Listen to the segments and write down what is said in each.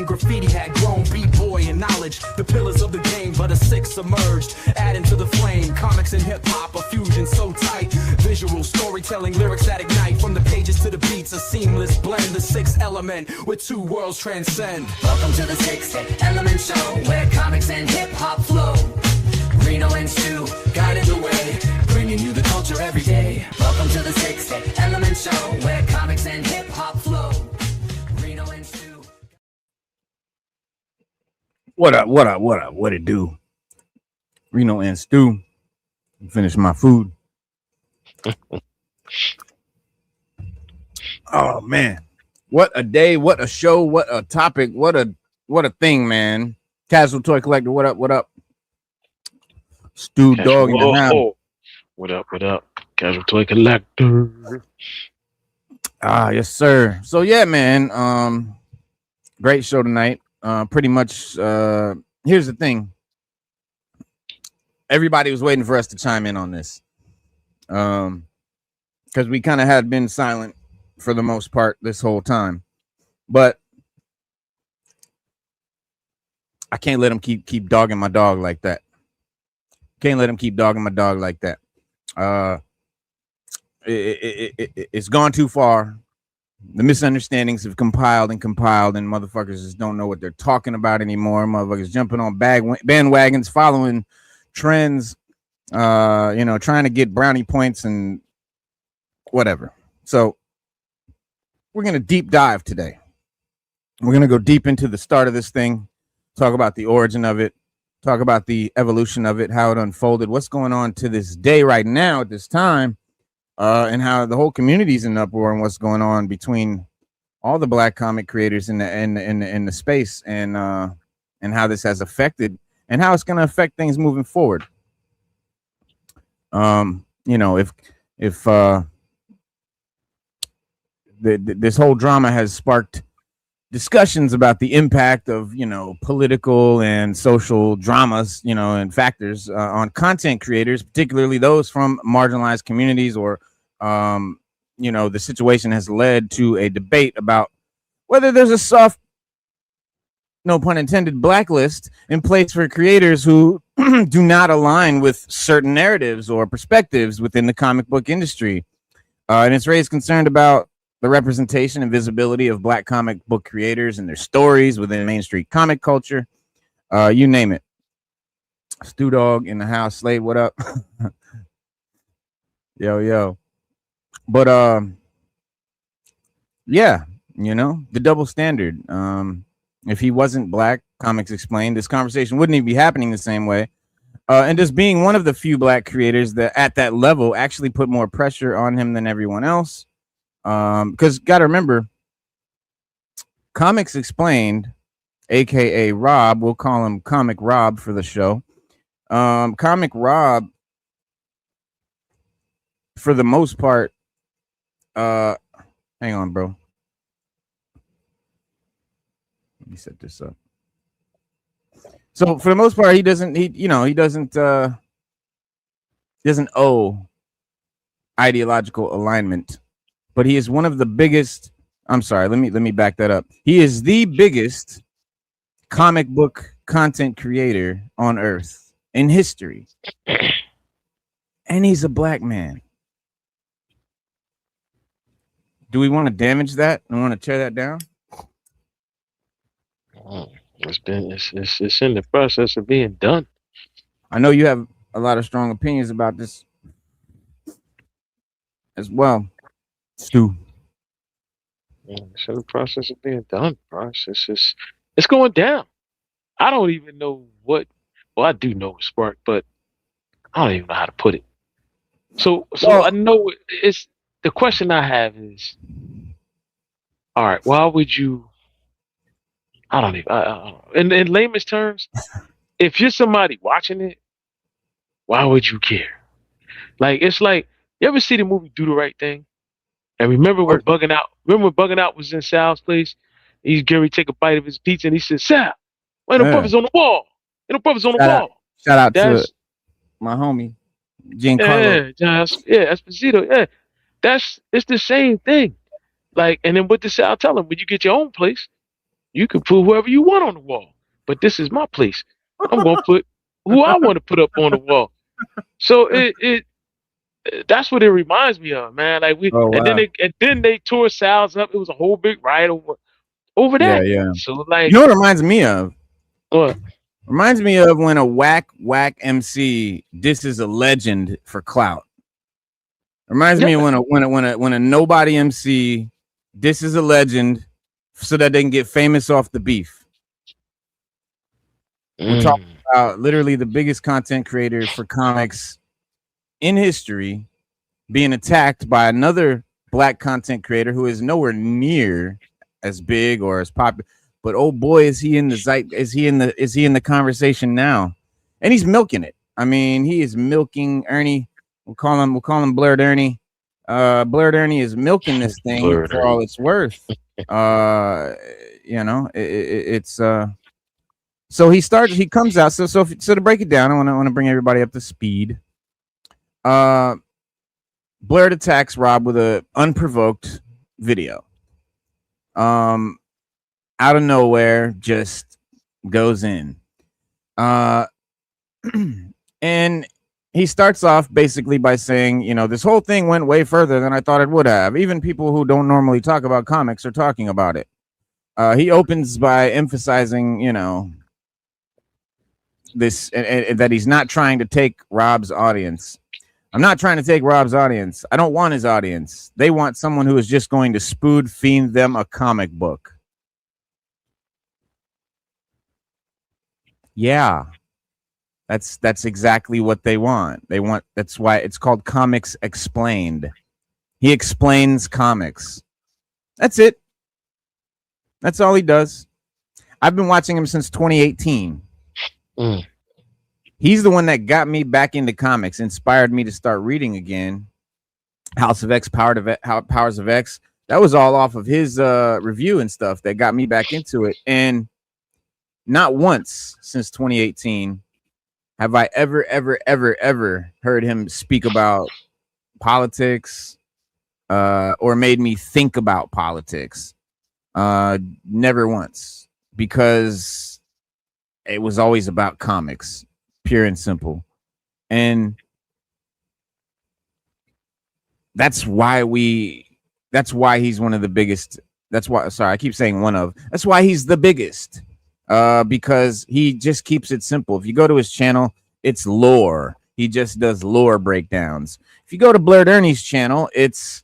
graffiti had grown, b-boy and knowledge, the pillars of the game, but a six emerged, adding to the flame. Comics and hip-hop, a fusion so tight, visual storytelling, lyrics that ignite, from the pages to the beats, a seamless blend, the sixth element, where two worlds transcend. Welcome to the Sixth Element Show, where comics and hip-hop flow. Reno and Stu guiding the way, bringing you the culture every day. Welcome to the Sixth Element Show, where comics and hip-hop flow. Reno and Stu. What up? What it do? Reno and Stu. Finish my food. Oh man, what a day! What a show! What a topic! What a thing, man! Casual Toy Collector. What up? What up? Stu Dog in the house. What up? Casual Toy Collector. Yes, sir. So yeah, man. Great show tonight. Pretty much. Here's the thing. Everybody was waiting for us to chime in on this. Because we kind of had been silent for the most part this whole time, but I can't let him keep dogging my dog like that. Can't let him keep dogging my dog like that. It's gone too far. The misunderstandings have compiled, and motherfuckers just don't know what they're talking about anymore. Motherfuckers jumping on bandwagons, following trends, trying to get brownie points and whatever. So we're going to deep dive today. We're going to go deep into the start of this thing, talk about the origin of it, talk about the evolution of it, how it unfolded, what's going on to this day right now at this time, and how the whole community's in uproar, and what's going on between all the Black comic creators in the space, and how this has affected and how it's going to affect things moving forward. If this whole drama has sparked discussions about the impact of, political and social dramas, and factors on content creators, particularly those from marginalized communities, or, the situation has led to a debate about whether there's a soft, no pun intended, blacklist in place for creators who do not align with certain narratives or perspectives within the comic book industry. And it's raised concern about the representation and visibility of Black comic book creators and their stories within mainstream comic culture. You name it. Stu Dog in the house. Slade, what up? Yo. But yeah, the double standard. If he wasn't Black, Comics Explained, this conversation wouldn't even be happening the same way. And just being one of the few Black creators that at that level actually put more pressure on him than everyone else. Because got to remember, Comics Explained, aka Rob, we'll call him Comic Rob for the show. Comic Rob, for the most part, hang on, bro. Let me set this up. So for the most part, he doesn't owe ideological alignment. But he is one of the biggest. I'm sorry. Let me back that up. He is the biggest comic book content creator on Earth in history, and he's a Black man. Do we want to damage that and want to tear that down? It's in the process of being done. I know you have a lot of strong opinions about this as well, Stu. It's in the process of being done, bro. It's going down. I don't even know what. Well, I do know it's sparked, but I don't even know how to put it. So I know it's the question I have is, all right, why would you? I don't even. In layman's terms, if you're somebody watching it, why would you care? Like, it's like, you ever see the movie Do the Right Thing? And remember when Bugging Out? Remember when Bugging Out was in Sal's place? He's Gary take a bite of his pizza and he said, "Sal, why no brothers on the wall? Ain't no brothers on the wall." Shout out to my homie Giancarlo. Esposito. Yeah, it's the same thing. Like, and then what did Sal tell him? When you get your own place, You can put whoever you want on the wall, but this is my place. I'm gonna put who I want to put up on the wall. So it that's what it reminds me of, man. Like Oh wow. and then they tore Sal's up. It was a whole big riot over Yeah, that. yeah. So You like, know what it reminds me of? what? Reminds me of when a whack MC disses a legend for clout. Reminds me of Yeah. when a nobody MC disses a legend so that they can get famous off the beef. We're talking about literally the biggest content creator for comics in history being attacked by another black content creator who is nowhere near as big or as popular. But oh boy, is he in the is he in the conversation now? And he's milking it. I mean, he is milking Ernie. We'll call him Blerd Ernie. Blerd Ernie is milking this thing Blerd for all it's worth. You know, it's so he comes out. So to break it down, I want to bring everybody up to speed. Blerd attacks Rob with a unprovoked video. Out of nowhere, just goes in. And he starts off basically by saying, you know, this whole thing went way further than I thought it would have. Even people who don't normally talk about comics are talking about it. He opens by emphasizing, you know, this and that he's not trying to take Rob's audience. I'm not trying to take Rob's audience. I don't want his audience. They want someone who is just going to spoon feed them a comic book. Yeah. That's exactly what they want. That's why it's called Comics Explained. He explains comics. That's it. That's all he does. I've been watching him since 2018. He's the one that got me back into comics, inspired me to start reading again. House of X, Powers of X. That was all off of his review and stuff that got me back into it. And not once since 2018 have I ever heard him speak about politics or made me think about politics. Never once, because it was always about comics, pure and simple. And that's why he's one of the biggest. That's why he's the biggest. Because he just keeps it simple. If you go to his channel, it's lore. He just does lore breakdowns. If you go to Blerd Ernie's channel, it's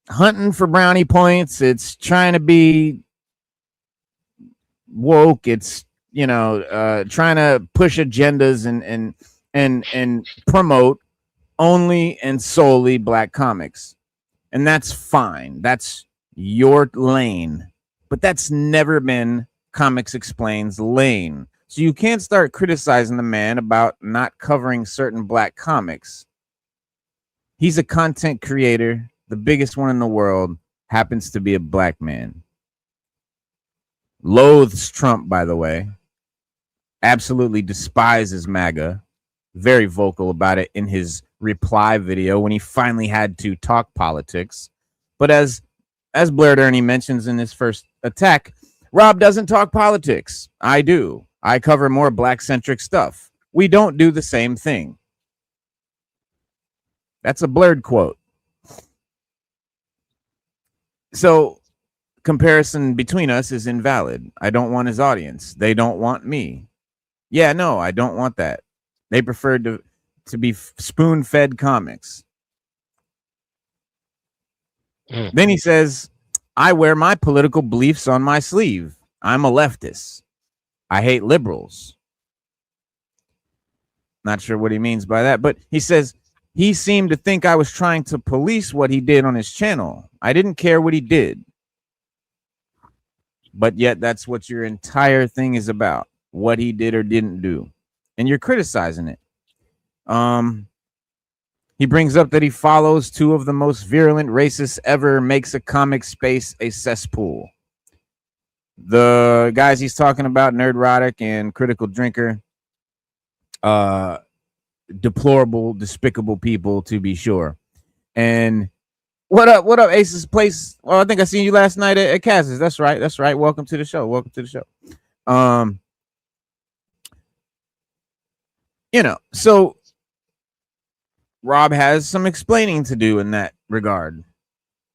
hunting for brownie points. It's trying to be woke. It's, you know, trying to push agendas and promote only and solely black comics. And that's fine. That's your lane. But that's never been Comics Explained's lane. So you can't start criticizing the man about not covering certain black comics. He's a content creator. The biggest one in the world happens to be a black man. Loathes Trump, by the way. Absolutely despises MAGA. Very vocal about it in his reply video when he finally had to talk politics. But as Blerd Ernie mentions in his first attack, Rob doesn't talk politics. I do. I cover more black-centric stuff. We don't do the same thing. That's a Blerd quote. So comparison between us is invalid. I don't want his audience. They don't want me. Yeah, no, I don't want that. They prefer to be spoon-fed comics. Then he says, I wear my political beliefs on my sleeve. I'm a leftist. I hate liberals. Not sure what he means by that, but he says he seemed to think I was trying to police what he did on his channel. I didn't care what he did. But yet that's what your entire thing is about, what he did or didn't do. And you're criticizing it. He brings up that he follows two of the most virulent racists ever, makes a comic space a cesspool. The guys he's talking about, Nerdrotic and Critical Drinker, deplorable, despicable people, to be sure. And What up? What up, Ace's Place? Well, I think I seen you last night at Kaz's. That's right. That's right. Welcome to the show. Welcome to the show. So Rob has some explaining to do in that regard,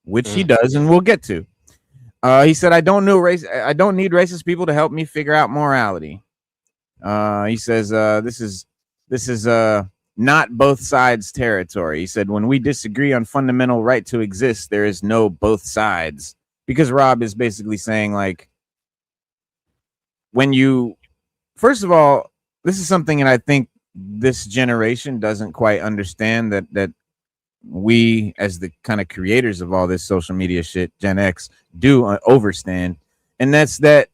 which he does, and we'll get to. He said, I don't need racist people to help me figure out morality. He says, this is not both sides territory. He said, when we disagree on fundamental right to exist, there is no both sides. Because Rob is basically saying, like, first of all, this is something that I think this generation doesn't quite understand, that we, as the kind of creators of all this social media shit, Gen X, do overstand. And that's that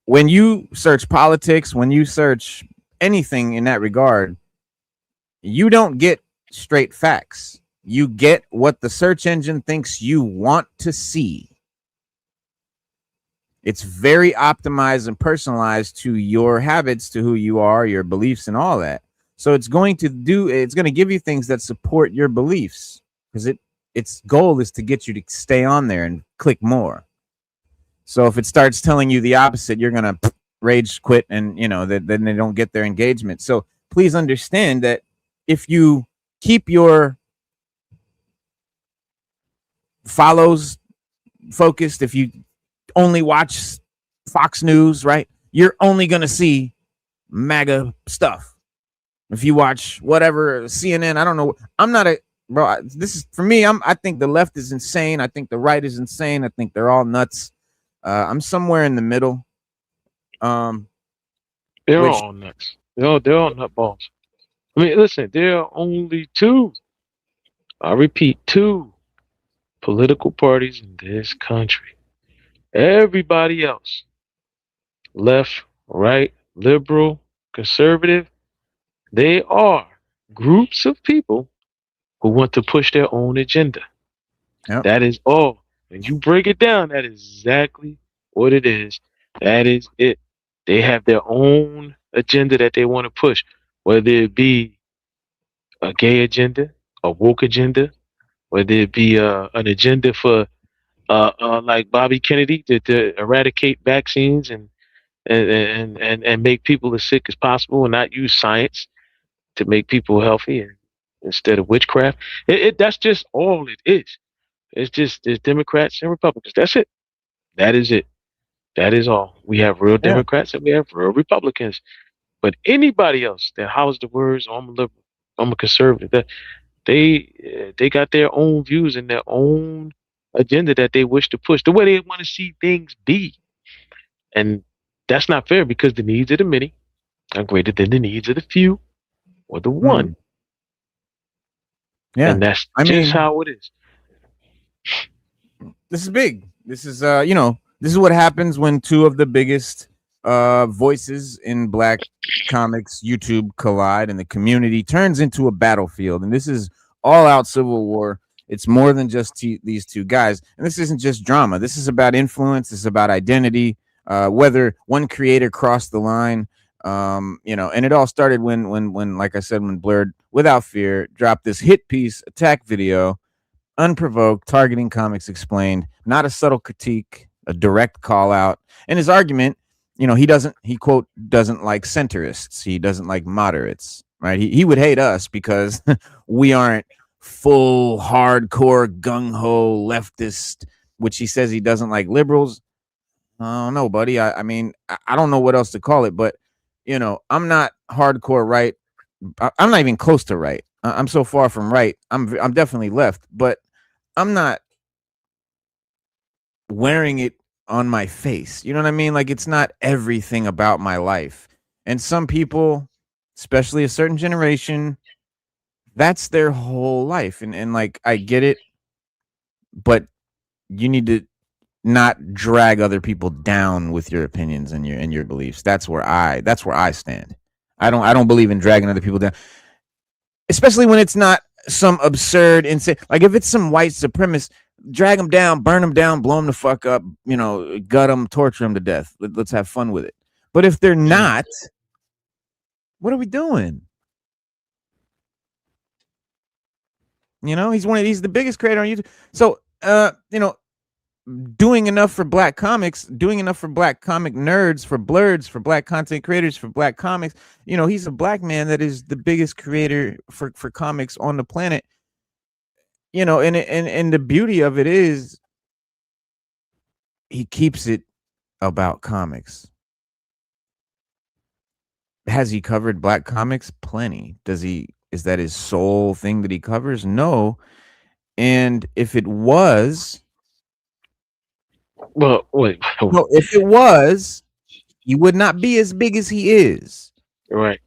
when you search politics, when you search anything in that regard, you don't get straight facts. You get what the search engine thinks you want to see. It's very optimized and personalized to your habits, to who you are, your beliefs, and all that. So it's going to give you things that support your beliefs, because its goal is to get you to stay on there and click more. So if it starts telling you the opposite, you're gonna rage quit, and then they don't get their engagement. So please understand that if you keep your follows focused, if you only watch Fox News, right, you're only gonna see MAGA stuff. If you watch whatever CNN, I don't know. I'm not a bro. This is for me. I think the left is insane. I think the right is insane. I think they're all nuts. I'm somewhere in the middle. They're all nuts. They're all nutballs. I mean, listen, there are only two. I repeat, two political parties in this country. Everybody else, left, right, liberal, conservative, they are groups of people who want to push their own agenda. Yep. That is all. When you break it down, that is exactly what it is. That is it. They have their own agenda that they want to push, whether it be a gay agenda, a woke agenda, whether it be an agenda for like Bobby Kennedy to eradicate vaccines and make people as sick as possible and not use science to make people healthy instead of witchcraft. That's just all it is. It's Democrats and Republicans. That's it. That is it. That is all. We have real Yeah. Democrats and we have real Republicans. But anybody else that hollers the words, "Oh, I'm a liberal, I'm a conservative," that they got their own views and their own agenda that they wish to push, the way they want to see things be. And that's not fair because the needs of the many are greater than the needs of the few or the one. Yeah. And that's I mean, just how it is. this is big. This is this is what happens when two of the biggest voices in Black comics YouTube collide, and the community turns into a battlefield. And this is all out civil war. It's more than just these two guys. And this isn't just drama. This is about influence. This is about identity. Whether one creator crossed the line, and it all started when, like I said, when Blerd Without Fear dropped this hit piece attack video, unprovoked, targeting Comics Explained, not a subtle critique, a direct call out. And his argument, he quote doesn't like centrists, he doesn't like moderates, right? He would hate us because we aren't full hardcore gung-ho leftist, which he says he doesn't like liberals. I don't know, buddy. I mean, I don't know what else to call it, but I'm not hardcore right. I'm not even close to right. I'm so far from right. I'm definitely left, but I'm not wearing it on my face. You know what I mean? Like, it's not everything about my life. And some people, especially a certain generation, that's their whole life. And like, I get it, but you need to not drag other people down with your opinions and your beliefs. That's where I stand. I don't believe in dragging other people down, especially when it's not some absurd insane. Like, if it's some white supremacist, drag them down, burn them down, blow them the fuck up, gut them, torture them to death. Let's have fun with it. But if they're not, what are we doing? You know, he's the biggest creator on YouTube. So, you know, doing enough for black comics, doing enough for black comic nerds, for blerds, for black content creators, for black comics. You know, he's a black man that is the biggest creator for comics on the planet. You know, and the beauty of it is he keeps it about comics. Has he covered black comics? Plenty. Is that his sole thing that he covers? No. And if it was, Well, wait. no, if it was, he would not be as big as he is. Right.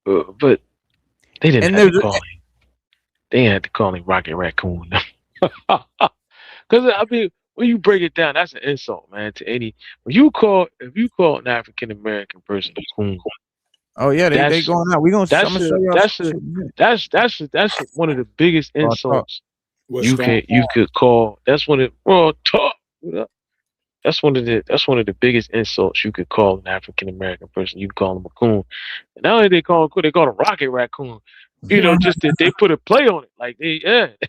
But they didn't have to call him. They had to call him Rocket Raccoon. Because I mean, when you break it down, that's an insult, man. To any if you call an African American person a coon. Oh yeah, they going out. We gonna. That's one of the biggest insults you could call. That's one of talk. That's one of the biggest insults you could call an African American person. You can call them a coon. And not only they call him a Rocket Raccoon. You know, just that they put a play on it. Like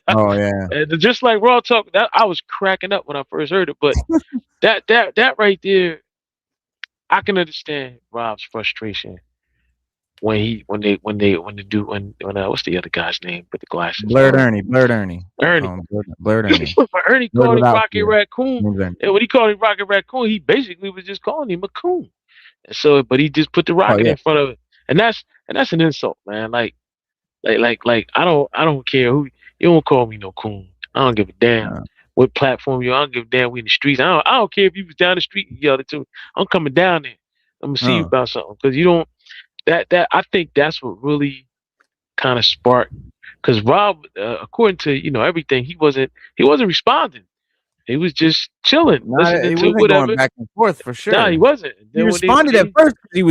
Oh yeah. And just like Raw Talk, that I was cracking up when I first heard it. But that right there, I can understand Rob's frustration when what's the other guy's name with the glasses? Blerd Ernie. Blerd Ernie. But Ernie called him Rocket Raccoon. And when he called him Rocket Raccoon, he basically was just calling him a coon. And so, but he just put the rocket in front of it. And that's an insult, man. Like I don't care who you don't call me no coon. I don't give a damn what platform you. I don't give a damn. We in the streets. I don't care if you was down the street and yelled it to. I'm coming down there. I'm gonna see you about something because you don't. That I think that's what really kind of sparked. Because Rob, according to everything, he wasn't responding. He was just chilling, listening to whatever. Going back and forth for sure. No, he wasn't. He responded at first. He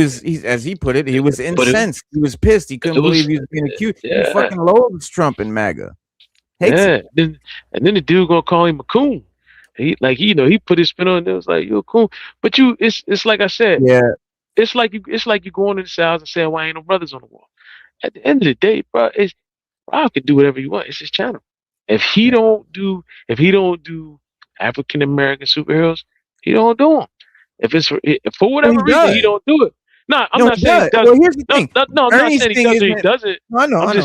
as he put it, he was incensed. He was pissed. He couldn't believe he was being accused. He fucking loathes Trump and MAGA. And then the dude gonna call him a coon. He put his spin on it. It was like, you're a coon. But it's like I said. Yeah. It's like you going to the South and saying, why ain't no brothers on the wall? At the end of the day, bro, Rob can do whatever he wants. It's his channel. If he don't do African American superheroes, he don't do them. If for whatever reason he don't do it. No, I'm not saying he does. Well, here's the thing. No, I'm not saying he does it. He does it. I know. I'm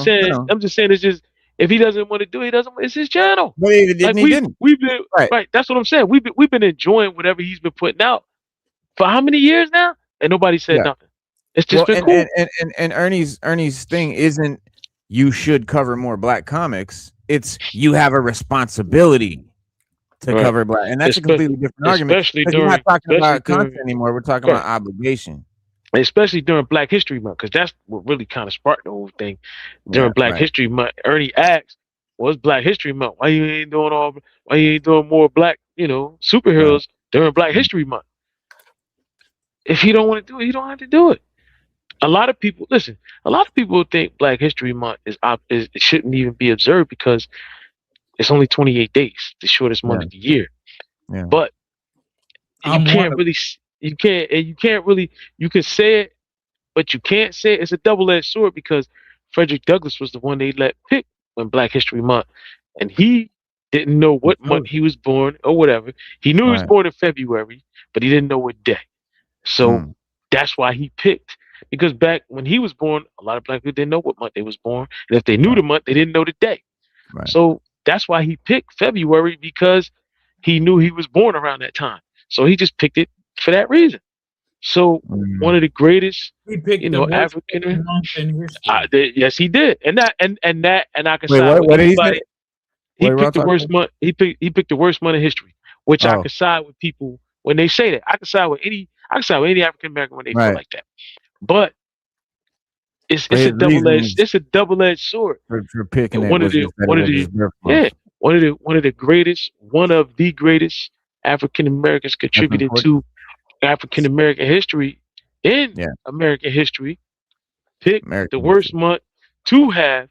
just saying it's just if he doesn't want to do it, he doesn't. It's his channel. But he didn't. We've been right. That's what I'm saying. We've been enjoying whatever he's been putting out for how many years now? And nobody said nothing. It's just been cool. And Ernie's thing isn't you should cover more black comics. It's you have a responsibility to cover black, and that's a completely different argument. We're not talking about content anymore. We're talking about obligation. Especially during Black History Month, because that's what really kind of sparked the whole thing. During Black History Month, Ernie asked, "What's Black History Month? Why you ain't doing more black superheroes during Black History Month?" If he don't want to do it, he don't have to do it. A lot of people think Black History Month it shouldn't even be observed because it's only 28 days, the shortest month of the year. Yeah. But you can say it, but you can't say it. It's a double-edged sword because Frederick Douglass was the one they let pick when Black History Month, and he didn't know what month he was born or whatever. He knew he was born in February, but he didn't know what day. So that's why he picked. Because back when he was born, a lot of black people didn't know what month they was born. And if they knew the month, they didn't know the day. Right. So that's why he picked February, because he knew he was born around that time. So he just picked it for that reason. So one of the greatest, African month in history. Yes, he did. And I can Wait, side what with did he anybody. say? He picked the worst month. He picked the worst month in history, which I can side with people when they say that. I can side with any African American when they feel like that. But it's a double-edged sword. For picking one of the greatest African Americans contributed to African American history in American history picked the worst month to have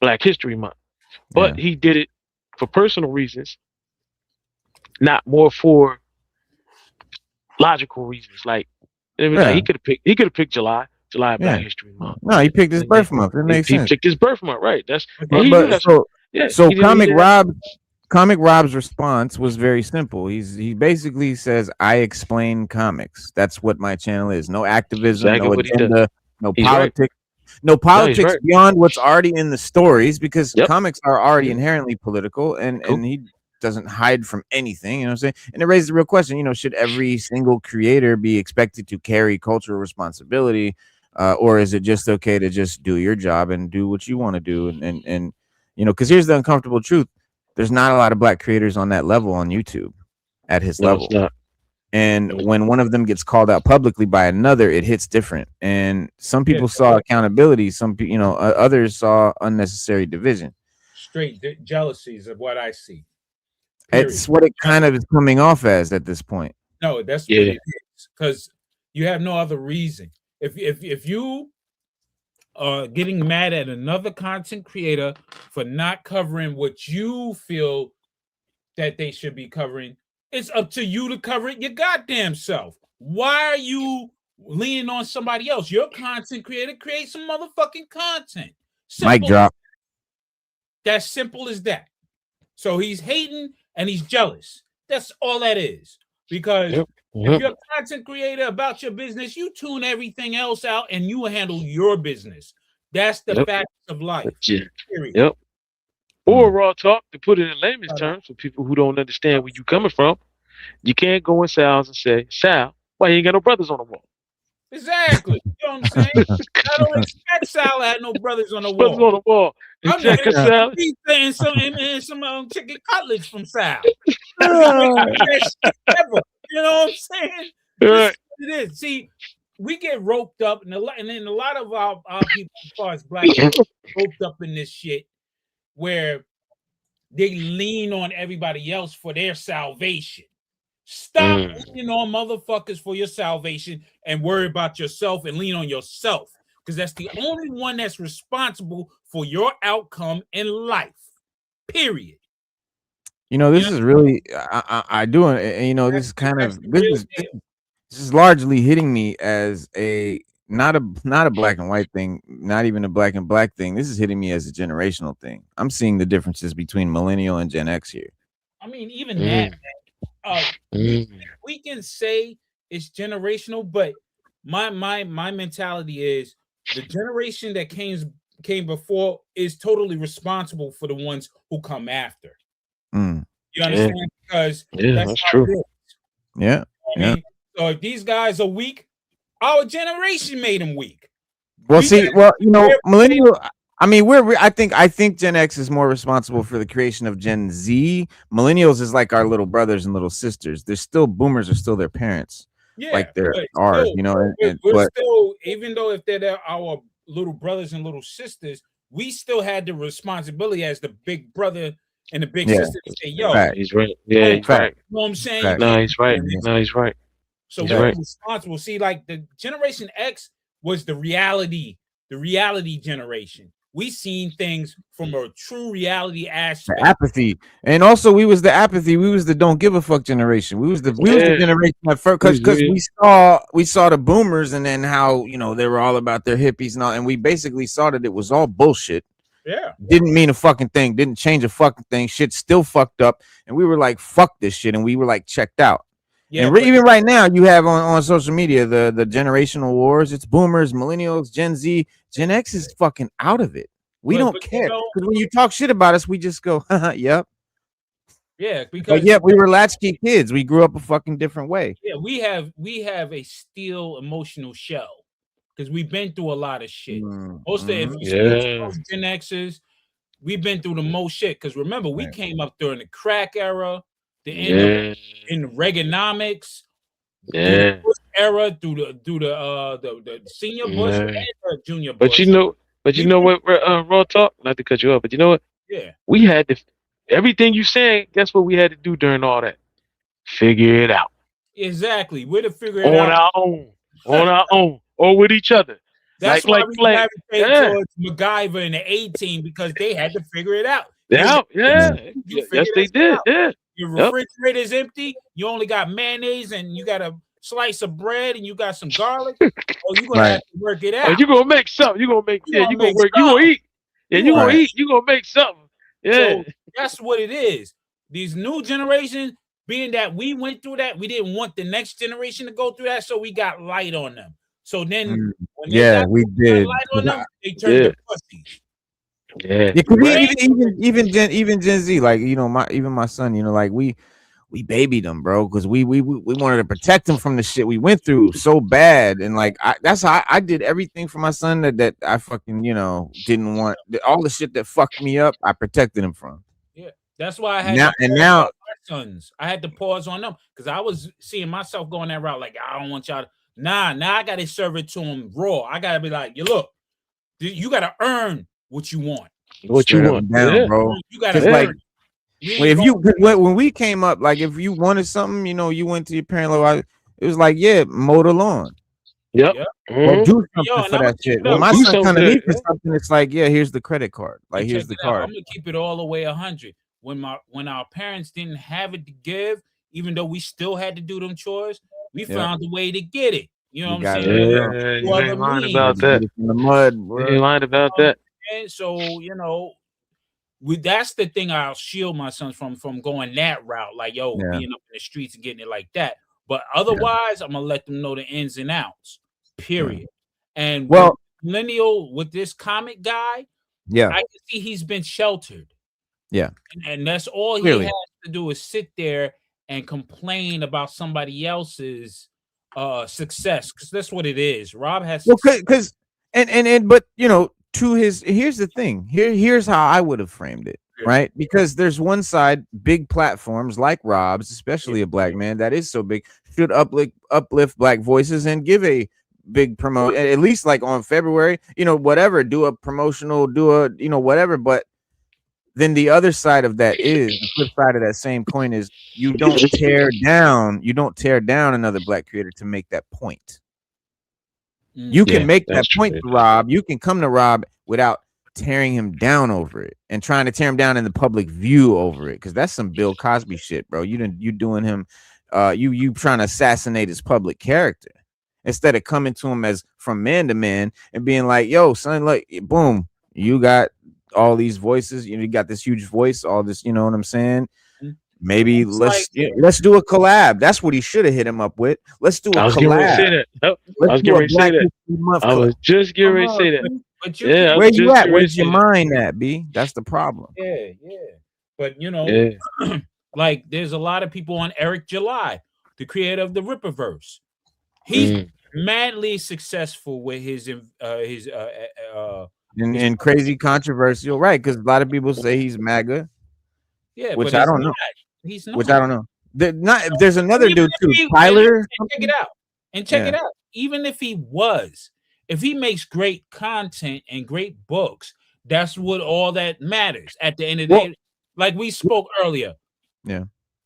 Black History Month. But he did it for personal reasons, not more for logical reasons. Like he could have picked July. July Black Yeah. History Month. No, he picked his And birth month. It makes he sense. picked his birth month, right? That's and he knew But that's so yeah. so he did- he Comic did- Rob's response was very simple. He basically says, I explain comics. That's what my channel is. No activism, exactly no what he does. agenda, no He's right. politics. No politics right. beyond what's already in the stories, because Yep. comics are already Yep. inherently political, and Cool. he doesn't hide from anything, you know what I'm saying? And it raises the real question, should every single creator be expected to carry cultural responsibility, or is it just okay to just do your job and do what you want to do? And because here's the uncomfortable truth: there's not a lot of black creators on that level on YouTube at his No, level. it's not. And when one of them gets called out publicly by another, it hits different. And some people saw accountability, some others saw unnecessary division. Straight jealousies of what I see. It's what it kind of is coming off as at this point. No, that's what it is, because you have no other reason. If you are getting mad at another content creator for not covering what you feel that they should be covering, it's up to you to cover it your goddamn self. Why are you leaning on somebody else? You're a content creator. Create some motherfucking content. Mic drop. That's simple as that. So he's hating and he's jealous. That's all that is. Because if you're a content creator about your business, you tune everything else out and you handle your business. That's the facts of life. Period. Yep. Or raw talk, to put it in layman's terms for people who don't understand where you coming from. You can't go in Sal's and say, Sal, why you ain't got no brothers on the wall? Exactly. You know what I'm saying? I don't expect Sal to have no brothers on the wall. Brothers on the wall. Exactly. Sal. He's saying some chicken cutlets from Sal. You know what I'm saying? Right. It is. See, we get roped up, and then a lot of our people, as far as black people, roped up in this shit where they lean on everybody else for their salvation. Stop leaning on motherfuckers for your salvation and worry about yourself and lean on yourself, because that's the only one that's responsible for your outcome in life. Period. This is really I do this is kind of this is largely hitting me as a not a black and white thing, not even a black and black thing. This is hitting me as a generational thing. I'm seeing the differences between millennial and Gen X here. I mean, even that, we can say it's generational, but my mentality is the generation that came before is totally responsible for the ones who come after. You understand? Because that's true. Yeah. I mean, so if these guys are weak, our generation made them weak. Well, millennial. I mean, I think Gen X is more responsible for the creation of Gen Z. Millennials is like our little brothers and little sisters. They're still boomers are still their parents. Yeah, like they're ours. We're still, even though if they're our little brothers and little sisters, we still had the responsibility as the big brother and the big sister to say, yo, he's right. Yeah, he's right. You know what I'm saying? No, he's right. No, he's right. So we're responsible. See, like the Generation X was the reality generation. We seen things from a true reality aspect. The apathy, and also we was the apathy. We was the don't give a fuck generation. We was the generation at first because we saw the boomers, and then how they were all about their hippies and all, and we basically saw that it was all bullshit. Yeah, didn't mean a fucking thing. Didn't change a fucking thing. Shit still fucked up, and we were like, fuck this shit, and we were like checked out. Yeah, and even right now, you have on social media the generational wars. It's boomers, millennials, Gen Z, Gen X is fucking out of it. We don't care, because when you talk shit about us, we just go, yep. Yeah, because we were latchkey kids. We grew up a fucking different way. Yeah, we have a steel emotional shell because we've been through a lot of shit. Most of if you Gen Xers, we've been through the most shit. Because remember, we came up during the crack era, the end in the Reaganomics, the Bush era, through the senior Bush and the junior Bush. But you know what, raw talk, not to cut you off, but you know what? Yeah. We had to, everything you saying, guess what we had to do during all that? Figure it out. Exactly. We're to figure it out. On our own, or with each other. That's why we gravitate towards MacGyver and the A-Team, because they had to figure it out. Yes, they did. Yeah. Your refrigerator's empty. You only got mayonnaise and you got a slice of bread and you got some garlic, or you gonna Right. have to work it Oh, out. you gonna make something. You gonna make. You Yeah, gonna you gonna make work. You gonna something. eat. Yeah, You you gonna gonna Right. eat. You gonna make something. Yeah. So that's what it is. These new generations, being that we went through that, we didn't want the next generation to go through that, so we got light on them. So then when they Yeah, got we did. light on them, they turned Yeah. to pussies. Yeah. Yeah, cause Right. even Gen Z, like my son, like we babied him, bro, because we wanted to protect him from the shit we went through so bad, and like that's how I did everything for my son that I fucking didn't want all the shit that fucked me up. I protected him from. Yeah, that's why I had Now to and pause now, on my sons. I had to pause on them because I was seeing myself going that route. Like I don't want y'all. Now I got to serve it to them raw. I got to be like, you look, you got to earn what you want. What you straight up want? and down, Yeah. bro. You got to Because like earn. when we came up, like if you wanted something, you went to your parent, like it was like, yeah, mow the lawn. Yep. Yep. Or Mhm. do something Yo, for and I'ma that keep shit. it When up. my Do son something come for to me that, for yeah. something, it's like, yeah, here's the credit card. Like And here's check the it out. card. I'm gonna keep it all the way 100. When our parents didn't have it to give, even though we still had to do them chores, we Yeah. found a way to get it. You know We what I'm got it. saying? Yeah. Yeah, Through you other ain't lying means. about that. Get it from the mud, You bro. ain't lying about that. And so that's the thing I'll shield my sons from going that route, like Yeah. being up in the streets and getting it like that. But otherwise, I'm gonna let them know the ins and outs. Period. And Well, millennial with this comic guy, yeah, I can see he's been sheltered. yeah. And that's all Clearly. he has to do is sit there and complain about somebody else's success, because that's what it is. Rob has Well, success. because but to here's the thing. Here's how I would have framed it, right? Because there's one side, big platforms like Rob's, especially a black man that is so big, should uplift black voices and give a big promote, at least like on February, whatever, do a promotional, do a whatever. But then the other side of that is the flip side of that same coin is you don't tear down another black creator to make that point. You can Yeah, make that that's point true. to Rob. You can come to Rob without tearing him down over it and trying to tear him down in the public view over it, because that's some Bill Cosby shit, bro. You doing him, you trying to assassinate his public character instead of coming to him as from man to man and being like, yo, son, like, boom, you got all these voices, you got this huge voice, all this, you know what I'm saying? Maybe It's let's do a collab. That's what he should have hit him up with. Let's do a I was getting ready to collab. say that. Yep. I Let's was do getting a ready to say Black that. History Month I was collab. just getting ready to say that. But you Yeah, can, Where was you just at? getting ready Where's to your say that. mind at, B? That's the problem. yeah. But Yeah. like there's a lot of people on Eric July, the creator of the Ripperverse. He's madly successful with his And crazy controversial, right? Because a lot of people say he's MAGA, yeah, which but I don't know. He's not. Which I don't know. There's another Even dude if too, he- Tyler. and check it out. And check Yeah. it out. Even if he makes great content and great books, that's what all that matters at the end of the day. Like we spoke earlier. Yeah.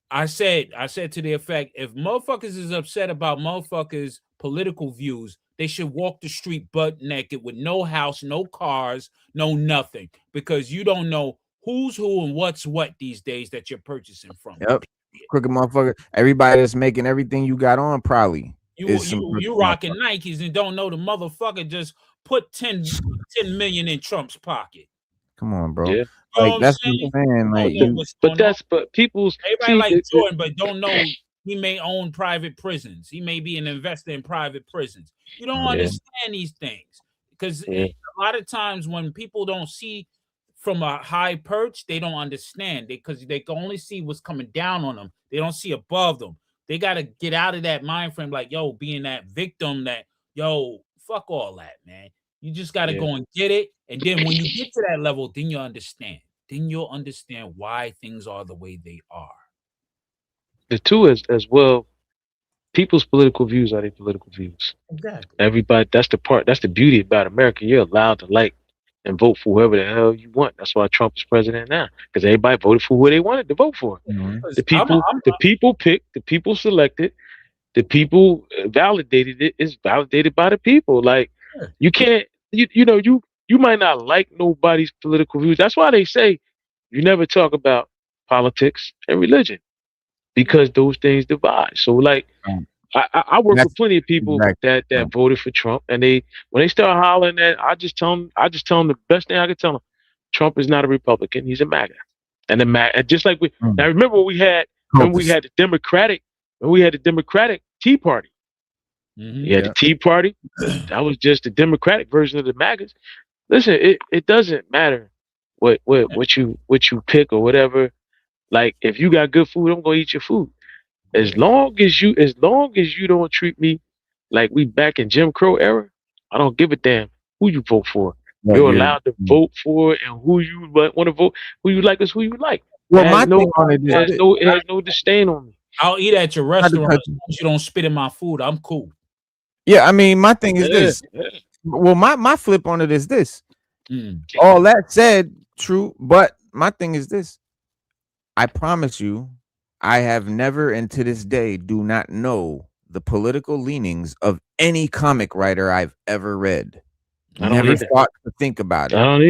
I said to the effect, if motherfuckers is upset about motherfuckers' political views, they should walk the street butt naked with no house, no cars, no nothing, because you don't know who's who and what's what these days that you're purchasing from. Yep. Crooked motherfucker. Everybody that's making everything you got on probably. You rocking Nikes and don't know the motherfucker just put 10 million in Trump's pocket. Come on, bro. Yeah. Like that's what I'm saying. Like but people's everybody like Jordan, but don't know he may own private prisons. He may be an investor in private prisons. You don't understand these things because a lot of times when people don't see from a high perch, they don't understand because they can only see what's coming down on them. They don't see above them. They got to get out of that mind frame, like, yo, being that victim that, yo, fuck all that, man. You just got to go and get it. And then when you get to that level, then you understand. Then you'll understand why things are the way they are. The two is as well, people's political views are their political views. Exactly. Everybody, that's the beauty about America. You're allowed to like and vote for whoever the hell you want. That's why Trump is president now, because everybody voted for who they wanted to vote for. Mm-hmm. The people picked, the people selected, the people validated it. It's validated by the people. Like you can't, you might not like nobody's political views. That's why they say you never talk about politics and religion, because those things divide. So like I work That's with plenty of people exactly. that voted for Trump, and when they start hollering that, I just tell them the best thing I can tell them: Trump is not a Republican; he's a MAGA, and the MAGA. And just like now, remember Focus. when we had the Democratic Tea Party. You had Yeah. the Tea Party. That was just the Democratic version of the MAGAs. Listen, it doesn't matter what you pick or whatever. Like if you got good food, I'm gonna eat your food. As long as you don't treat me like we back in Jim Crow era, I don't give a damn who you vote for. But You're allowed to vote for and who you want to vote. Who you like is who you like. well, my thing on it is It has no disdain on me. I'll eat at your not to restaurant cut as long as you don't spit in my food. I'm cool. yeah, I mean, my thing is Yeah, this. yeah. Well, my flip on it is this. Mm. All that said, true, but my thing is this. I promise you, I have never and to this day do not know the political leanings of any comic writer I've ever read. I don't Never either. thought to think about it. I don't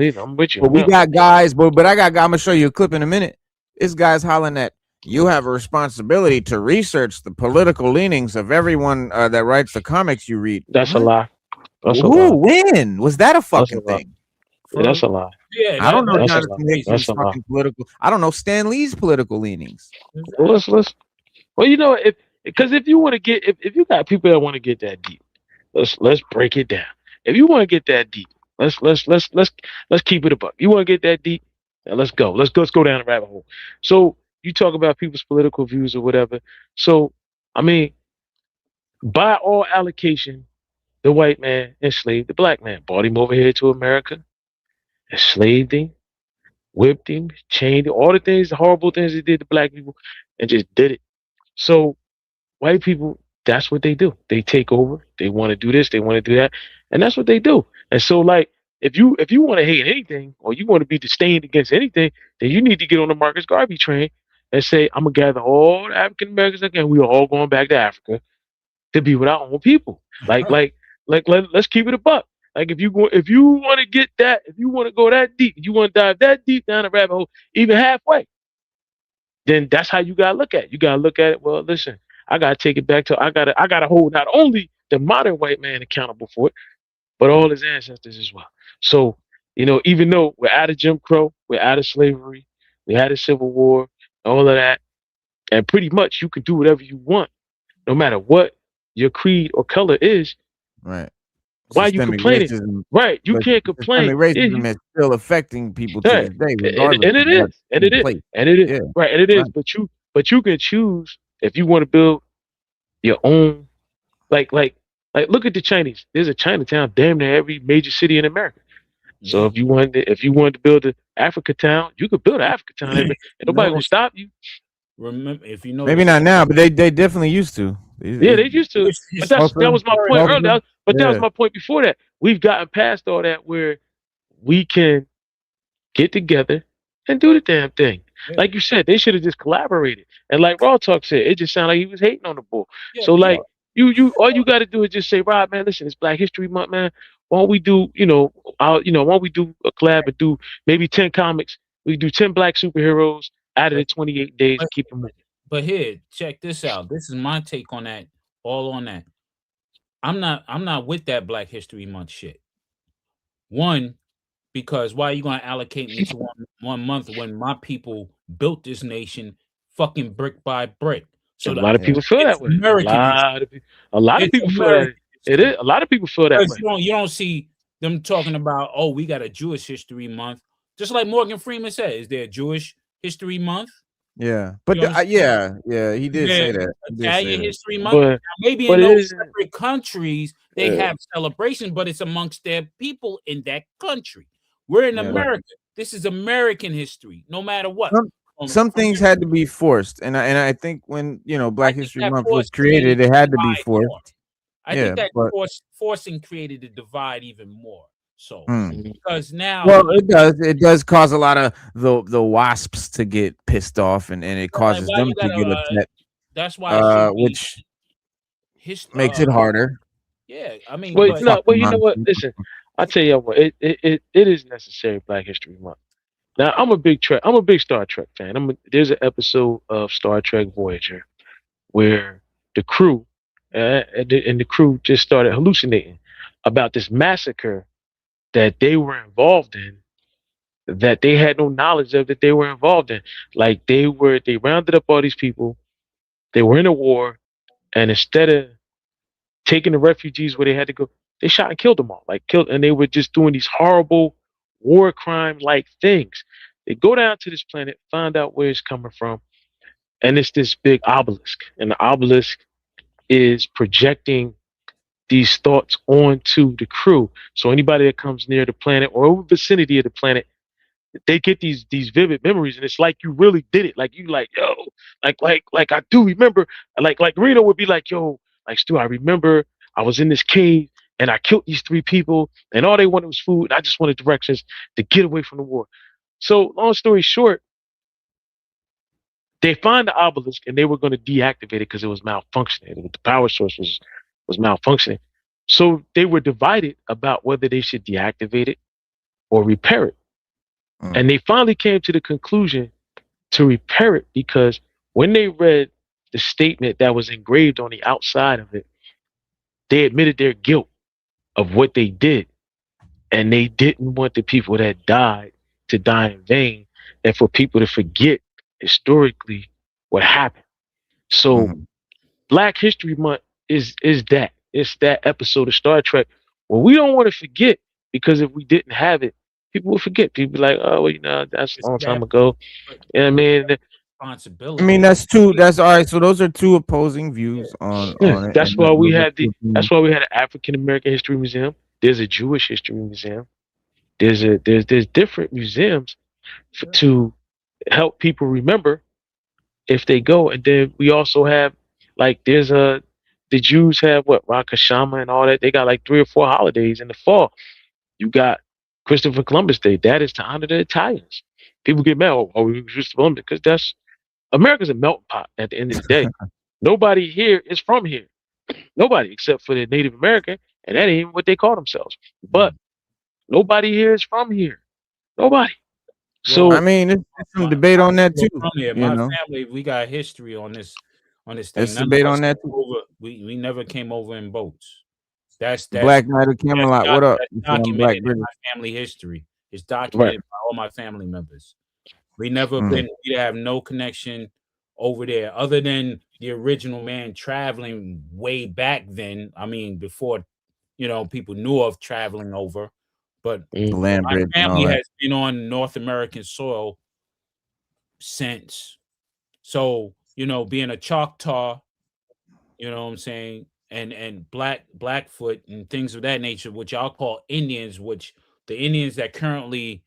either. I'm with you. But we got guys, but I'm gonna show you a clip in a minute. This guy's hollering that you have a responsibility to research the political leanings of everyone that writes the comics you read. That's a lie. That's a Who? lie. When was that a fucking lie. thing? Yeah, that's a lie. Yeah, I don't know that's a Jonathan lie. Hicks's That's a lie. fucking political. I don't know Stan Lee's political leanings. Well, well, you know, if you want to get if you got people that want to get that deep, let's break it down. If you want to get that deep, let's keep it a buck. You want to get that deep? Now let's go. Let's go down the rabbit hole. So you talk about people's political views or whatever. So I mean, by all allocation, the white man enslaved the black man, brought him over here to America, enslaved him, whipped him, chained him, all the things, the horrible things he did to black people, and just did it. So white people, that's what they do. They take over. They want to do this. They want to do that, and that's what they do. And so, like, if you want to hate anything or you want to be disdained against anything, then you need to get on the Marcus Garvey train and say, "I'm gonna gather all the African Americans again. We are all going back to Africa to be with our own people." Let's keep it a buck. Like if you want to get that, if you want to go that deep, you want to dive that deep down the rabbit hole, even halfway, then that's how you gotta look at it. You gotta look at it. Well, listen, I gotta take it back to I gotta hold not only the modern white man accountable for it, but all his ancestors as well. So, even though we're out of Jim Crow, we're out of slavery, we had a civil war, all of that, and pretty much you can do whatever you want, no matter what your creed or color is. Right. Why are you complaining? Racism, right. You can't complain. Racism is still affecting people to this day, regardless. And it is. And it is. Yeah. Right. And it is. Right. But you can choose if you want to build your own. Like look at the Chinese. There's a Chinatown damn near every major city in America. So if you wanted to build an Africa town, you could build an Africa town, and nobody gonna stop you. Remember, if you know, maybe not now, but they definitely used to. Yeah, they used to. But that was my point earlier. But that was my point before that. We've gotten past all that where we can get together and do the damn thing. Yeah. Like you said, they should have just collaborated. And like Raw Talk said, it just sounded like he was hating on the bull. Yeah, so like you all you gotta do is just say, Rob, man, listen, it's Black History Month, man. Why don't we do, why don't we do a collab and do maybe 10 comics? We do 10 black superheroes out of the 28 days and keep them moving. But here, check this out. This is my take on that. All on that. I'm not with that Black History Month shit. One, because why are you gonna allocate me to one month when my people built this nation fucking brick by brick? So a lot of people feel that way. A lot of people feel that. It is. A lot of people feel that way. You don't see them talking about, oh, we got a Jewish History Month. Just like Morgan Freeman said, is there a Jewish History Month? Yeah, but yeah, he did say that. Italian History Month. Maybe in those separate countries they have celebration, but it's amongst their people in that country. We're in America. This is American history, no matter what. Some things had to be forced, and I think when Black History Month was created, it had to be forced. I think that forcing created a divide even more. So because now, well, it does cause a lot of the WASPs to get pissed off, and it causes them to get upset. That's why, which makes it harder. Yeah, I mean, well, you know what? Listen, I tell you what, it is necessary. Black History Month. Now, I'm a big Star Trek fan. There's an episode of Star Trek Voyager where the crew, and the crew just started hallucinating about this massacre that they were involved in, that they had no knowledge of, that they were involved in. Like they rounded up all these people. They were in a war, and instead of taking the refugees where they had to go, they shot and killed them all. Like killed, and they were just doing these horrible war crime like things. They go down to this planet, find out where it's coming from, and it's this big obelisk, and the obelisk is projecting these thoughts onto the crew. So anybody that comes near the planet or vicinity of the planet, they get these vivid memories, and it's like you really did it. Like you like, yo, like I do remember. Like Reno would be like, yo, like Stu, I remember I was in this cave and I killed these 3 people, and all they wanted was food. And I just wanted directions to get away from the war. So long story short, they find the obelisk and they were going to deactivate it because it was malfunctioning. The power source was malfunctioning. So they were divided about whether they should deactivate it or repair it. And they finally came to the conclusion to repair it because when they read the statement that was engraved on the outside of it, they admitted their guilt of what they did. And they didn't want the people that died to die in vain and for people to forget historically what happened. So Black History Month is that. It's that episode of Star Trek where we don't want to forget, because if we didn't have it, people will forget. People be like, oh, well, you know, that's a long time ago. You know what I mean? Responsibility. I mean, that's all right. So those are two opposing views on it. That's why we had an African American History Museum. There's a Jewish History Museum. There's different museums to help people remember if they go. And then we also have, like, the Jews have what, Rosh Hashanah and all that. They got like 3 or 4 holidays in the fall. You got Christopher Columbus Day. That is to honor the Italians. People get mad. Oh, we Christopher Columbus, because that's America's a melting pot at the end of the day. Nobody here is from here. Nobody except for the Native American, and that ain't even what they call themselves. But nobody here is from here. Nobody. So I mean, there's some debate on that too. My family, we got history on this thing. There's debate on that too. We never came over in boats. That's Black Knight of Camelot. What up? Documented in my family history. It's documented by all my family members. We never been. We have no connection over there, other than the original man traveling way back then. I mean, before people knew of traveling over. But my family has been on North American soil since. So, being a Choctaw, you know what I'm saying, and Blackfoot and things of that nature, which y'all call Indians, which the Indians that currently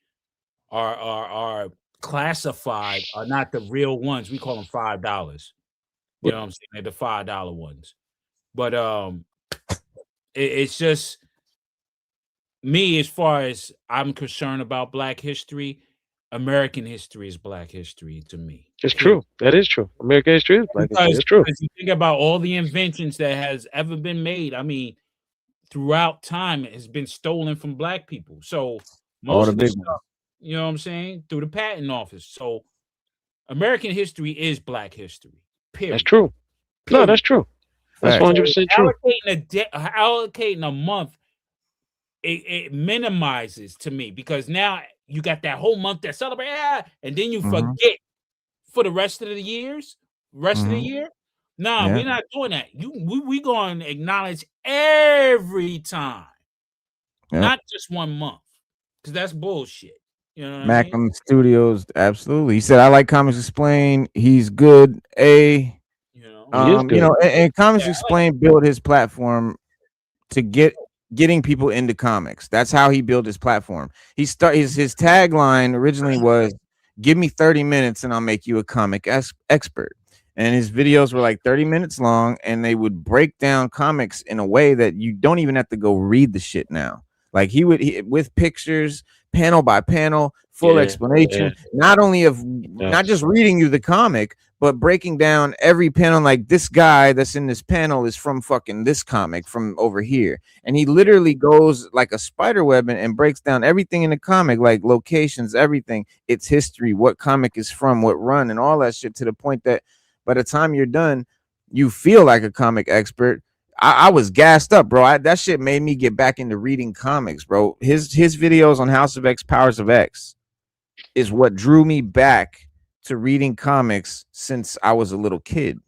are classified are not the real ones. We call them $5. You know what I'm saying? They're the $5 ones. But it's just me, as far as I'm concerned about Black history, American history is Black history to me. It's true. That is true. American history is Black history. It's true. Because you think about all the inventions that has ever been made. I mean, throughout time, it has been stolen from Black people. So most of the stuff, you know what I'm saying, through the patent office. So American history is Black history. Period. That's true. No, that's true. That's 100% true. Allocating a month, it minimizes to me, because now you got that whole month that celebrate, and then you forget for the rest of the years, of the year. Nah, we're not doing that. We going to acknowledge every time, not just 1 month, because that's bullshit. You know what Macklem I mean? Studios, absolutely. He said, "I like Comics Explained. He's good." And Comics Explained built his platform to getting people into comics. That's how he built his platform. His tagline originally was, "Give me 30 minutes and I'll make you a comic expert." And his videos were like 30 minutes long, and they would break down comics in a way that you don't even have to go read the shit now. Like he with pictures, panel by panel, full explanation, not only of not just reading you the comic, but breaking down every panel. Like, this guy that's in this panel is from fucking this comic from over here. And he literally goes like a spider web and breaks down everything in the comic, like locations, everything, its history, what comic is from, what run, and all that shit, to the point that by the time you're done, you feel like a comic expert. I was gassed up, bro. That shit made me get back into reading comics, bro. His videos on House of X, Powers of X is what drew me back to reading comics since I was a little kid.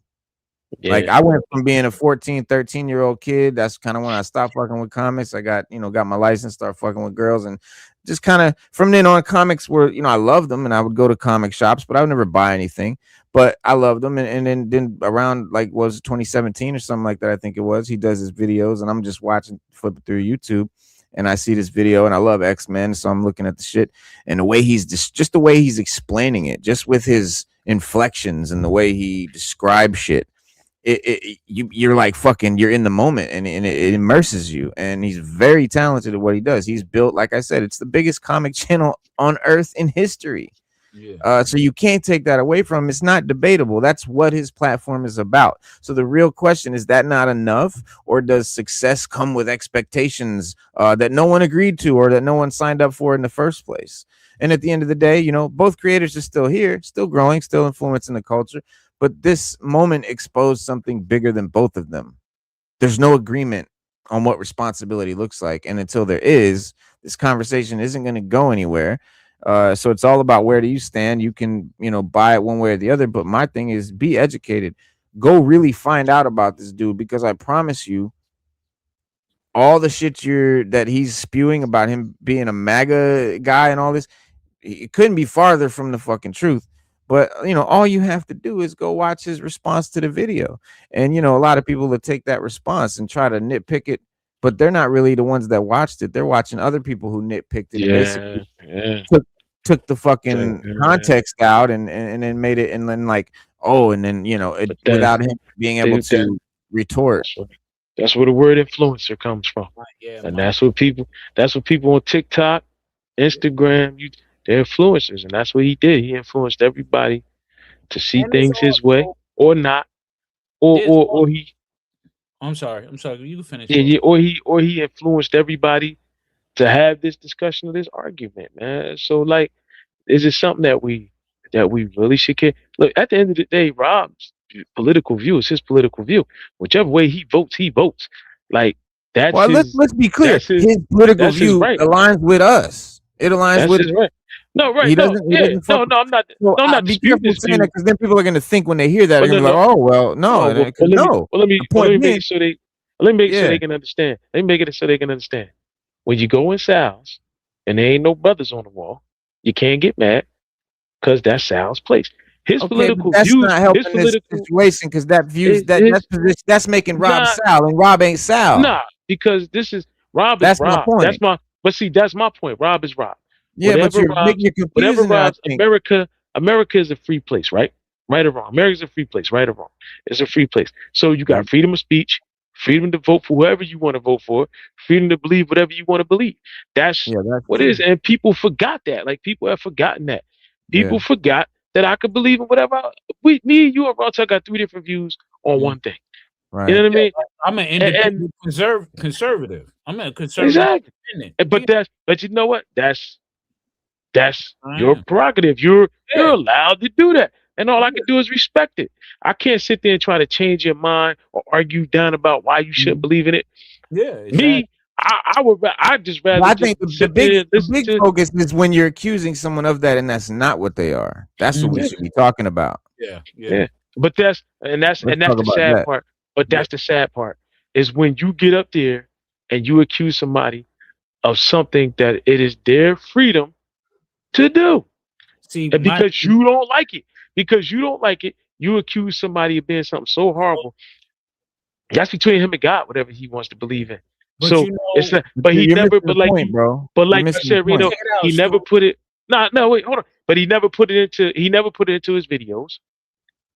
Like I went from being a 14, 13-year-old kid. That's kind of when I stopped fucking with comics. I got my license, started fucking with girls, and just kind of from then on, comics were, I loved them, and I would go to comic shops, but I would never buy anything. But I loved them, and then around like was it 2017 or something like that, I think it was. He does his videos, and I'm just flipping through YouTube, and I see this video, and I love X-Men, so I'm looking at the shit, and the way he's just the way he's explaining it, just with his inflections and the way he describes shit. You're like fucking, you're in the moment, and it immerses you. And he's very talented at what he does. He's built, like I said, it's the biggest comic channel on earth in history. Yeah. So you can't take that away from him. It's not debatable. That's what his platform is about. So the real question is that not enough, or does success come with expectations that no one agreed to or that no one signed up for in the first place? And at the end of the day, both creators are still here, still growing, still influencing the culture. But this moment exposed something bigger than both of them. There's no agreement on what responsibility looks like. And until there is, this conversation isn't going to go anywhere. So it's all about, where do you stand? You can, buy it one way or the other. But my thing is, be educated. Go really find out about this dude, because I promise you, all the shit that he's spewing about him being a MAGA guy and all this, it couldn't be farther from the fucking truth. But all you have to do is go watch his response to the video. And a lot of people will take that response and try to nitpick it, but they're not really the ones that watched it. They're watching other people who nitpicked it. And basically took the fucking context out and then made it, and then like, and then without him being able to retort. That's where the word influencer comes from. And that's what people on TikTok, Instagram, they're influencers, and that's what he did. He influenced everybody to see things his way or not, or he. I'm sorry. You can finish. Yeah, or he influenced everybody to have this discussion or this argument, man. So like, is it something that we really should care? Look, at the end of the day, Rob's political view is his political view. Whichever way he votes. Like that's let's be clear. His political view aligns with us. It aligns with right. No, right. He doesn't. I'm not. No, I'm not disputing this saying that, because then people are going to think when they hear that, they're going to be like, "Oh, well, no, no." Let me make it so they can understand. Let me make it so they can understand. When you go in Sal's and there ain't no brothers on the wall, you can't get mad, because that's Sal's place. His political that's views. Not helping this situation, because that's making Rob Sal, and Rob ain't Sal. Nah, because this is Rob. Is Rob. My point. That's my point. Rob is Rob. Yeah, whatever Rob's America is a free place, right? Right or wrong. America's a free place, right or wrong. It's a free place. So you got freedom of speech, freedom to vote for whoever you want to vote for, freedom to believe whatever you want to believe. That's what it is. And people forgot that. Like, people have forgotten that. People forgot that I could believe in whatever. Me and you and Rontuck got 3 different views on one thing. Right. You know what I mean? I'm an independent conservative. I'm a conservative. Exactly. But you know what? That's your prerogative. You're allowed to do that. And all I can do is respect it. I can't sit there and try to change your mind or argue down about why you shouldn't believe in it. Yeah. Exactly. Me, I just rather. I think the big focus is when you're accusing someone of that, and that's not what they are. That's what we should be talking about. Yeah. But that's the sad part. But that's the sad part, is when you get up there and you accuse somebody of something that it is their freedom to do. See, and because you don't like it, you accuse somebody of being something so horrible. That's between him and God, whatever he wants to believe in. But so it's not. But he never. But like, but like I said, Reno, he never put it. No, wait, hold on. But he never put it into. He never put it into his videos.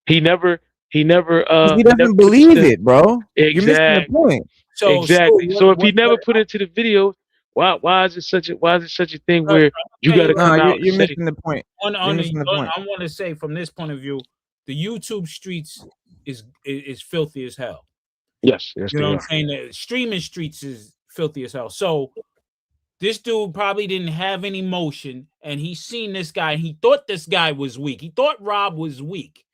He never. He doesn't believe it, bro. Exactly. You're missing the point. Exactly. So if he never put it into the video, why is it such a thing where you got to come out? You're missing the point. I want to say, from this point of view, the YouTube streets is filthy as hell. Yes, you know what I'm saying? The streaming streets is filthy as hell. So this dude probably didn't have any motion, and he seen this guy, and he thought this guy was weak. He thought Rob was weak.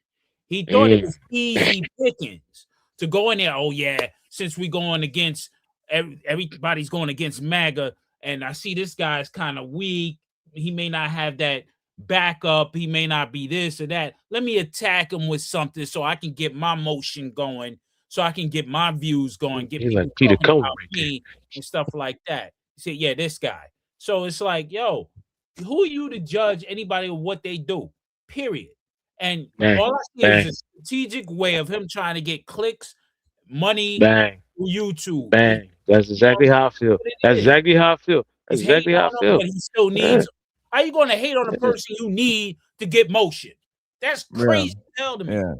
He thought it was easy pickings to go in there. Oh yeah, since we going against everybody's going against MAGA, and I see this guy's kind of weak. He may not have that backup. He may not be this or that. Let me attack him with something so I can get my motion going, so I can get my views going, get people like Peter talking Cohen about right me and stuff like that. You say, yeah, this guy. So it's like, yo, who are you to judge anybody of what they do? Period. And all I see is a strategic way of him trying to get clicks, money, YouTube. Bang. That's exactly how I feel. That's exactly how I feel. That's exactly how I feel. But he still needs. How you going to hate on a person you need to get motion? That's crazy hell to me. Yeah.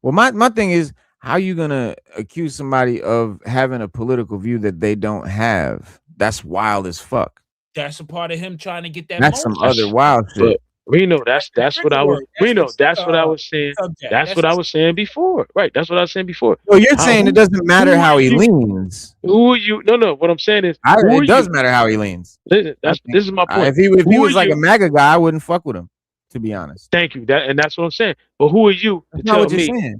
Well, my thing is, how you gonna accuse somebody of having a political view that they don't have? That's wild as fuck. That's a part of him trying to get that. That's some other wild shit. Reno, that's what I was. Reno, that's what I was saying. That's what I was saying before. Right. That's what I was saying before. Well, you're saying it doesn't matter how he leans. Who are you? No. What I'm saying is, it does matter how he leans. Listen, this is my point. If he was like a MAGA guy, I wouldn't fuck with him, to be honest. Thank you. That's what I'm saying. But who are you to tell me?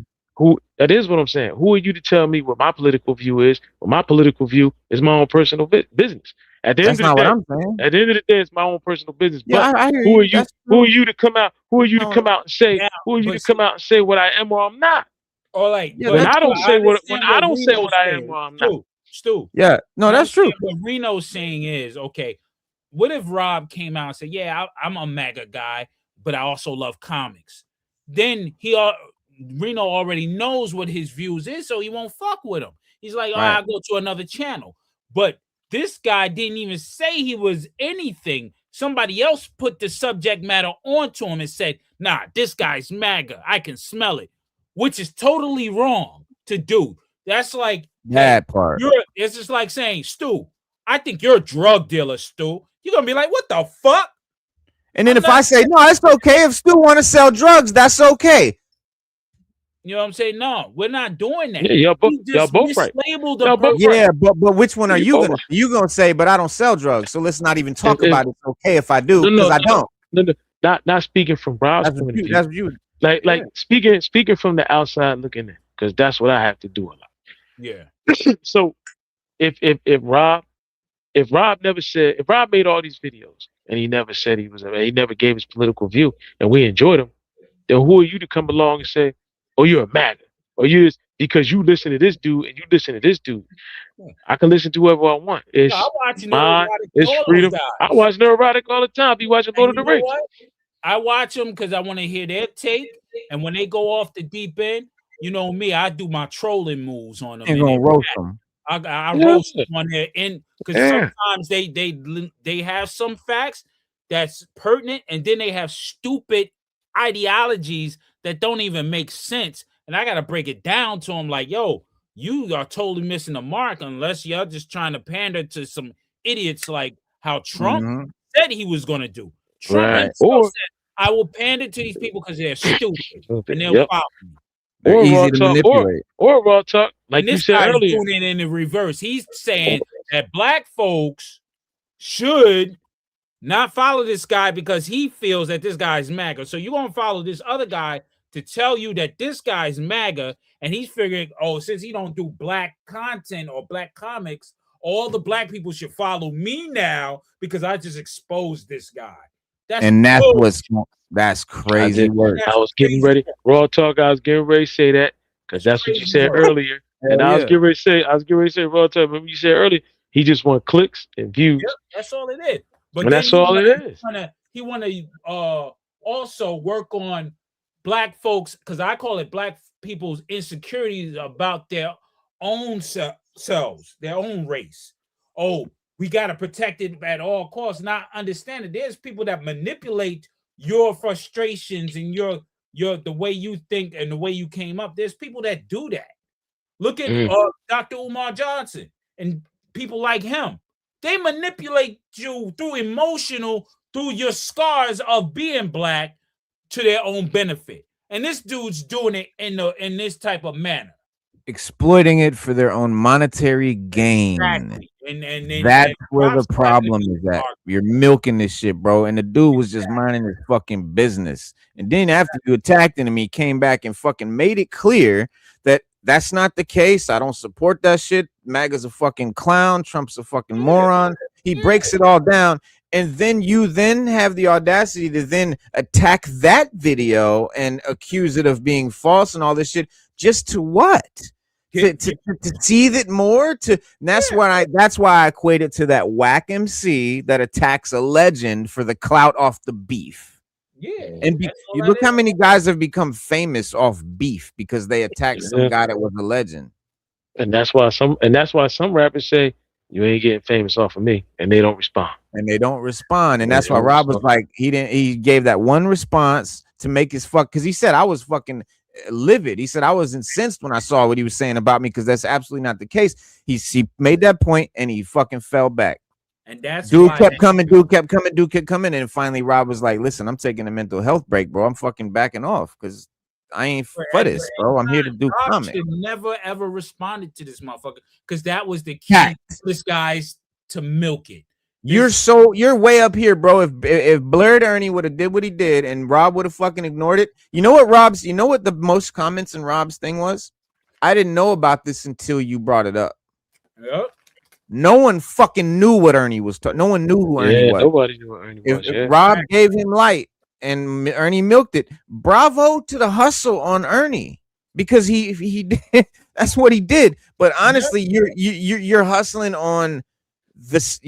That is what I'm saying. Who are you to tell me what my political view is? Well, my political view is my own personal business. At the end of the day, what I'm saying. At the end of the day, it's my own personal business. Yeah, but I hear who are you? you? Who are you to come out? Who are you to come out and say? Who are you to come out and say what I am or I'm not? Or like, when I don't say what I am or I'm not. Stu. Yeah, no, that's true. What Reno's saying is, okay, what if Rob came out and said, yeah, I'm a MAGA guy, but I also love comics. Then Reno already knows what his views is, so he won't fuck with him. He's like, oh, I'll go to another channel. But this guy didn't even say he was anything. Somebody else put the subject matter onto him and said, nah, this guy's MAGA. I can smell it, which is totally wrong to do. That's like that part. It's just like saying, Stu, I think you're a drug dealer, Stu. You're going to be like, what the fuck? And then if I say, no, it's okay. If Stu want to sell drugs, that's okay. You know what I'm saying? No, we're not doing that. Yeah, y'all both right. Yeah, but which one are you gonna? You gonna say, but I don't sell drugs, so let's not even talk about it. It's okay if I do, because I don't. No, not speaking from Rob's point of view. That's you. Like speaking from the outside looking in, because that's what I have to do a lot. Yeah. So if Rob made all these videos and he never said he never gave his political view and we enjoyed him, then who are you to come along and say, oh, you're a MAGA, or you just because you listen to this dude and you listen to this dude? I can listen to whoever I want. It's mine. It's freedom. I watch Neurotic all the time. Be watching Lord of the Rings. I watch them because I want to hear their take, and when they go off the deep end, you know me, I do my trolling moves on them. You're gonna roast them. I roast them on there, and because sometimes they have some facts that's pertinent, and then they have stupid ideologies that don't even make sense, and I gotta break it down to them like, yo, you are totally missing the mark unless you're just trying to pander to some idiots like how Trump said he was gonna do. Trump said, I will pander to these people because they're stupid and they'll follow me. They're easy to manipulate. Or raw talk, like you said earlier. Doing it in the reverse. He's saying that black folks should not follow this guy because he feels that this guy's MAGA. So you're gonna follow this other guy to tell you that this guy's MAGA, and he's figuring, oh, since he don't do black content or black comics, all the black people should follow me now because I just exposed this guy. That's crazy work. I was getting ready, raw talk. I was getting ready to say that because that's what you said earlier, and I was getting ready to say raw talk. Remember you said earlier, he just want clicks and views. Yep, that's all it is. But that's all it is. He want to also work on black folks, because I call it black people's insecurities about their own selves, their own race. Oh, we got to protect it at all costs. Not understanding there's people that manipulate your frustrations and your the way you think and the way you came up. There's people that do that. Look at Dr. Umar Johnson and people like him. They manipulate you through your scars of being black to their own benefit. And this dude's doing it in this type of manner. Exploiting it for their own monetary gain. That's and where the Rob's problem is at. You're milking this shit, bro. And the dude was just minding his fucking business. And then after you attacked him, he came back and fucking made it clear that that's not the case. I don't support that shit. MAGA's a fucking clown. Trump's a fucking moron. He breaks it all down. And then you then have the audacity to then attack that video and accuse it of being false and all this shit. Just to what? To seethe it more. That's why I equate it to that whack MC that attacks a legend for the clout off the beef. Yeah, and you look how many guys have become famous off beef because they attacked some guy that was a legend. And that's why some rappers say you ain't getting famous off of me, and they don't respond. And that's why Rob was like, he gave that one response to make his because he said I was fucking livid. He said I was incensed when I saw what he was saying about me because that's absolutely not the case. He made that point and he fucking fell back. And that's dude kept coming, and finally Rob was like, listen, I'm taking a mental health break, bro. I'm fucking backing off because I ain't for this, bro. I'm here to do comics. Never ever responded to this motherfucker because that was the key to this guy's to milk it. You're way up here, bro. If Blerd Ernie would have did what he did and Rob would have fucking ignored it, you know what the most comments in Rob's thing was? I didn't know about this until you brought it up. Yep. No one fucking knew what Ernie was talking. No one knew who Ernie was. Nobody knew what Ernie was. If Rob gave him light and Ernie milked it, bravo to the hustle on Ernie because he did. That's what he did. But honestly, you're hustling on this,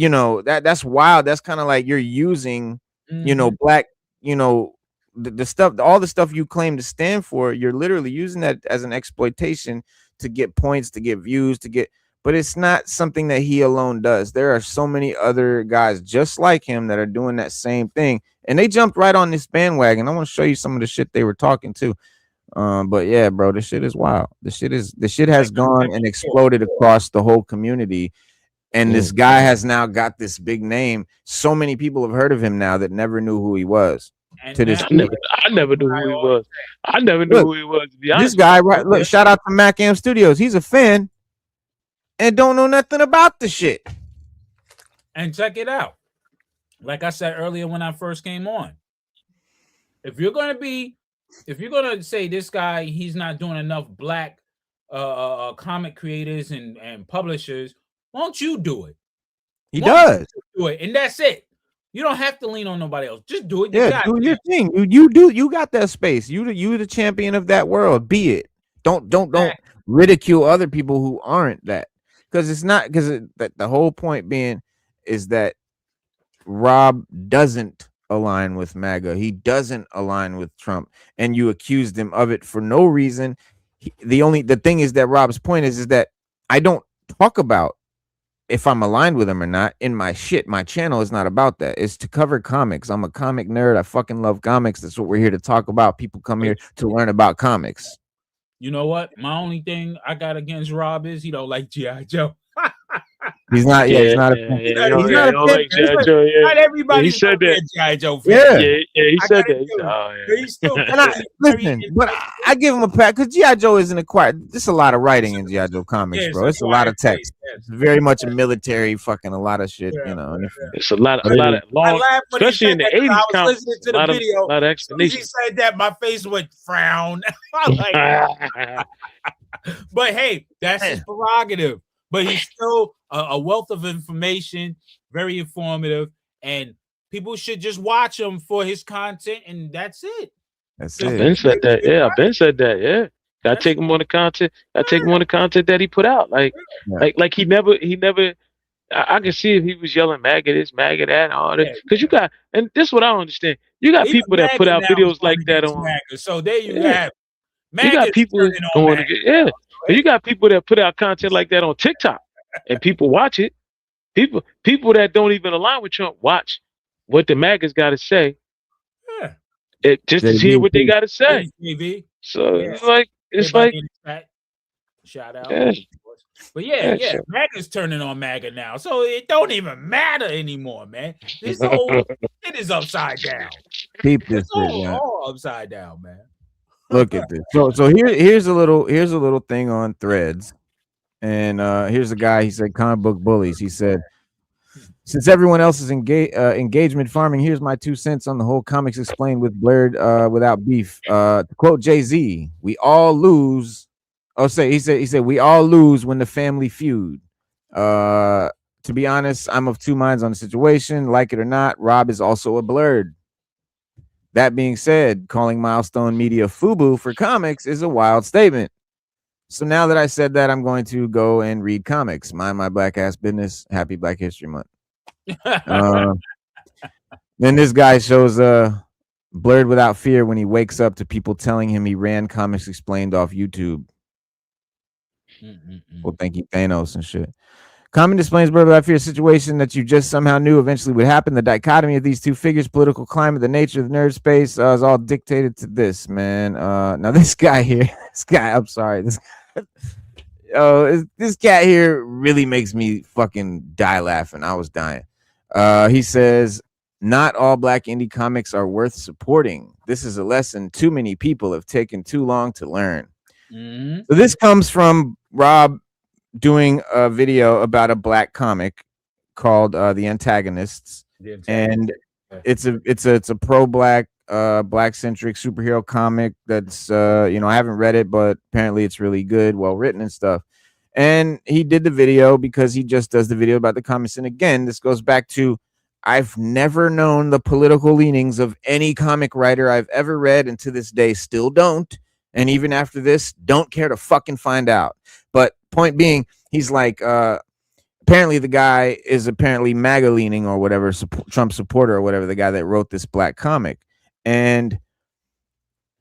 that's wild. That's kind of like you're using, black, the stuff, all the stuff you claim to stand for. You're literally using that as an exploitation to get points, to get views, but it's not something that he alone does. There are so many other guys just like him that are doing that same thing, and they jumped right on this bandwagon. I want to show you some of the shit they were talking to. But yeah, bro, this shit is wild. The shit has gone and exploded across the whole community. And this guy has now got this big name. So many people have heard of him now that never knew who he was. I never knew who he was. I never knew who he was. This guy, right? Look, shout out to MacAm Studios. He's a fan and don't know nothing about the shit. And check it out. Like I said earlier when I first came on, if you're gonna say this guy, he's not doing enough black comic creators and publishers, won't you do it? He does do it, and that's it. You don't have to lean on nobody else. Just do it. Do your thing. You got that space. You the champion of that world. Be it. Don't ridicule other people who aren't that. Because it's not the whole point being is that Rob doesn't align with MAGA. He doesn't align with Trump, and you accused him of it for no reason. The thing is that Rob's point is that I don't talk about if I'm aligned with him or not in my shit. My channel is not about that. It's to cover comics. I'm a comic nerd. I fucking love comics. That's what we're here to talk about. People come here to learn about comics. You know what? My only thing I got against Rob is he don't like G.I. Joe. He's not. He's not a fan. He's not a fan. Not everybody. He said that. G.I. Joe fan. He said that. He's still. Listen, but I give him a pat because G.I. Joe isn't acquired. There's a lot of writing in G.I. Joe comics, bro. It's a lot of text. It's very much a military fucking a lot of shit. It's a lot of long, especially in the 80s. I was listening to the video. A lot of explanation. He said that my face would frown. But hey, that's his prerogative. But he's still a wealth of information, very informative, and people should just watch him for his content, and that's it. That's it. I've been said that. Yeah, I've been said that. Yeah, I take him on the content. I take him on the content that he put out. Like he never. I can see if he was yelling MAGA this, MAGA that, and all that. Because you got, and this is what I don't understand. You got people that put out videos like that on. MAGA. So there you have. You got people going to you got people that put out content like that on TikTok, and people watch it. People that don't even align with Trump watch what the MAGAs got to say. Yeah, just to hear what they got to say. So it's like shout out. Yeah. But yeah, MAGA's turning on MAGA now, so it don't even matter anymore, man. This whole shit is upside down. Keep this all upside down, man. Look at this. So here's a little thing on Threads. And here's a guy. He said, "Comic book bullies." He said, "Since everyone else is engagement farming, here's my 2 cents on the whole comics explained with Blerd without beef." To quote Jay-Z, "We all lose." Oh, he said we all lose when the family feud. To be honest, I'm of two minds on the situation. Like it or not, Rob is also a Blerd. That being said, calling Milestone Media FUBU for comics is a wild statement. So now that I said that, I'm going to go and read comics. Mind my black ass business. Happy Black History Month. Then this guy shows Blerd Without Fear when he wakes up to people telling him he ran Comics Explained off YouTube. Well, thank you, Thanos and shit. Comment explains Blerd Without Fear, a situation that you just somehow knew eventually would happen. The dichotomy of these two figures, political climate, the nature of the nerd space, is all dictated to this, man. Now this guy here, I'm sorry, this cat here really makes me fucking die laughing. I was dying. He says, "Not all black indie comics are worth supporting. This is a lesson too many people have taken too long to learn." So this comes from Rob doing a video about a black comic called The Antagonists. And it's a pro-black black-centric superhero comic that's I haven't read it, but apparently it's really good, well written and stuff. And he did the video because he just does the video about the comics. And again, this goes back to, I've never known the political leanings of any comic writer I've ever read, and to this day still don't. And even after this, don't care to fucking find out. But point being, he's like, apparently the guy is apparently MAGA leaning or whatever, Trump supporter or whatever, the guy that wrote this black comic. And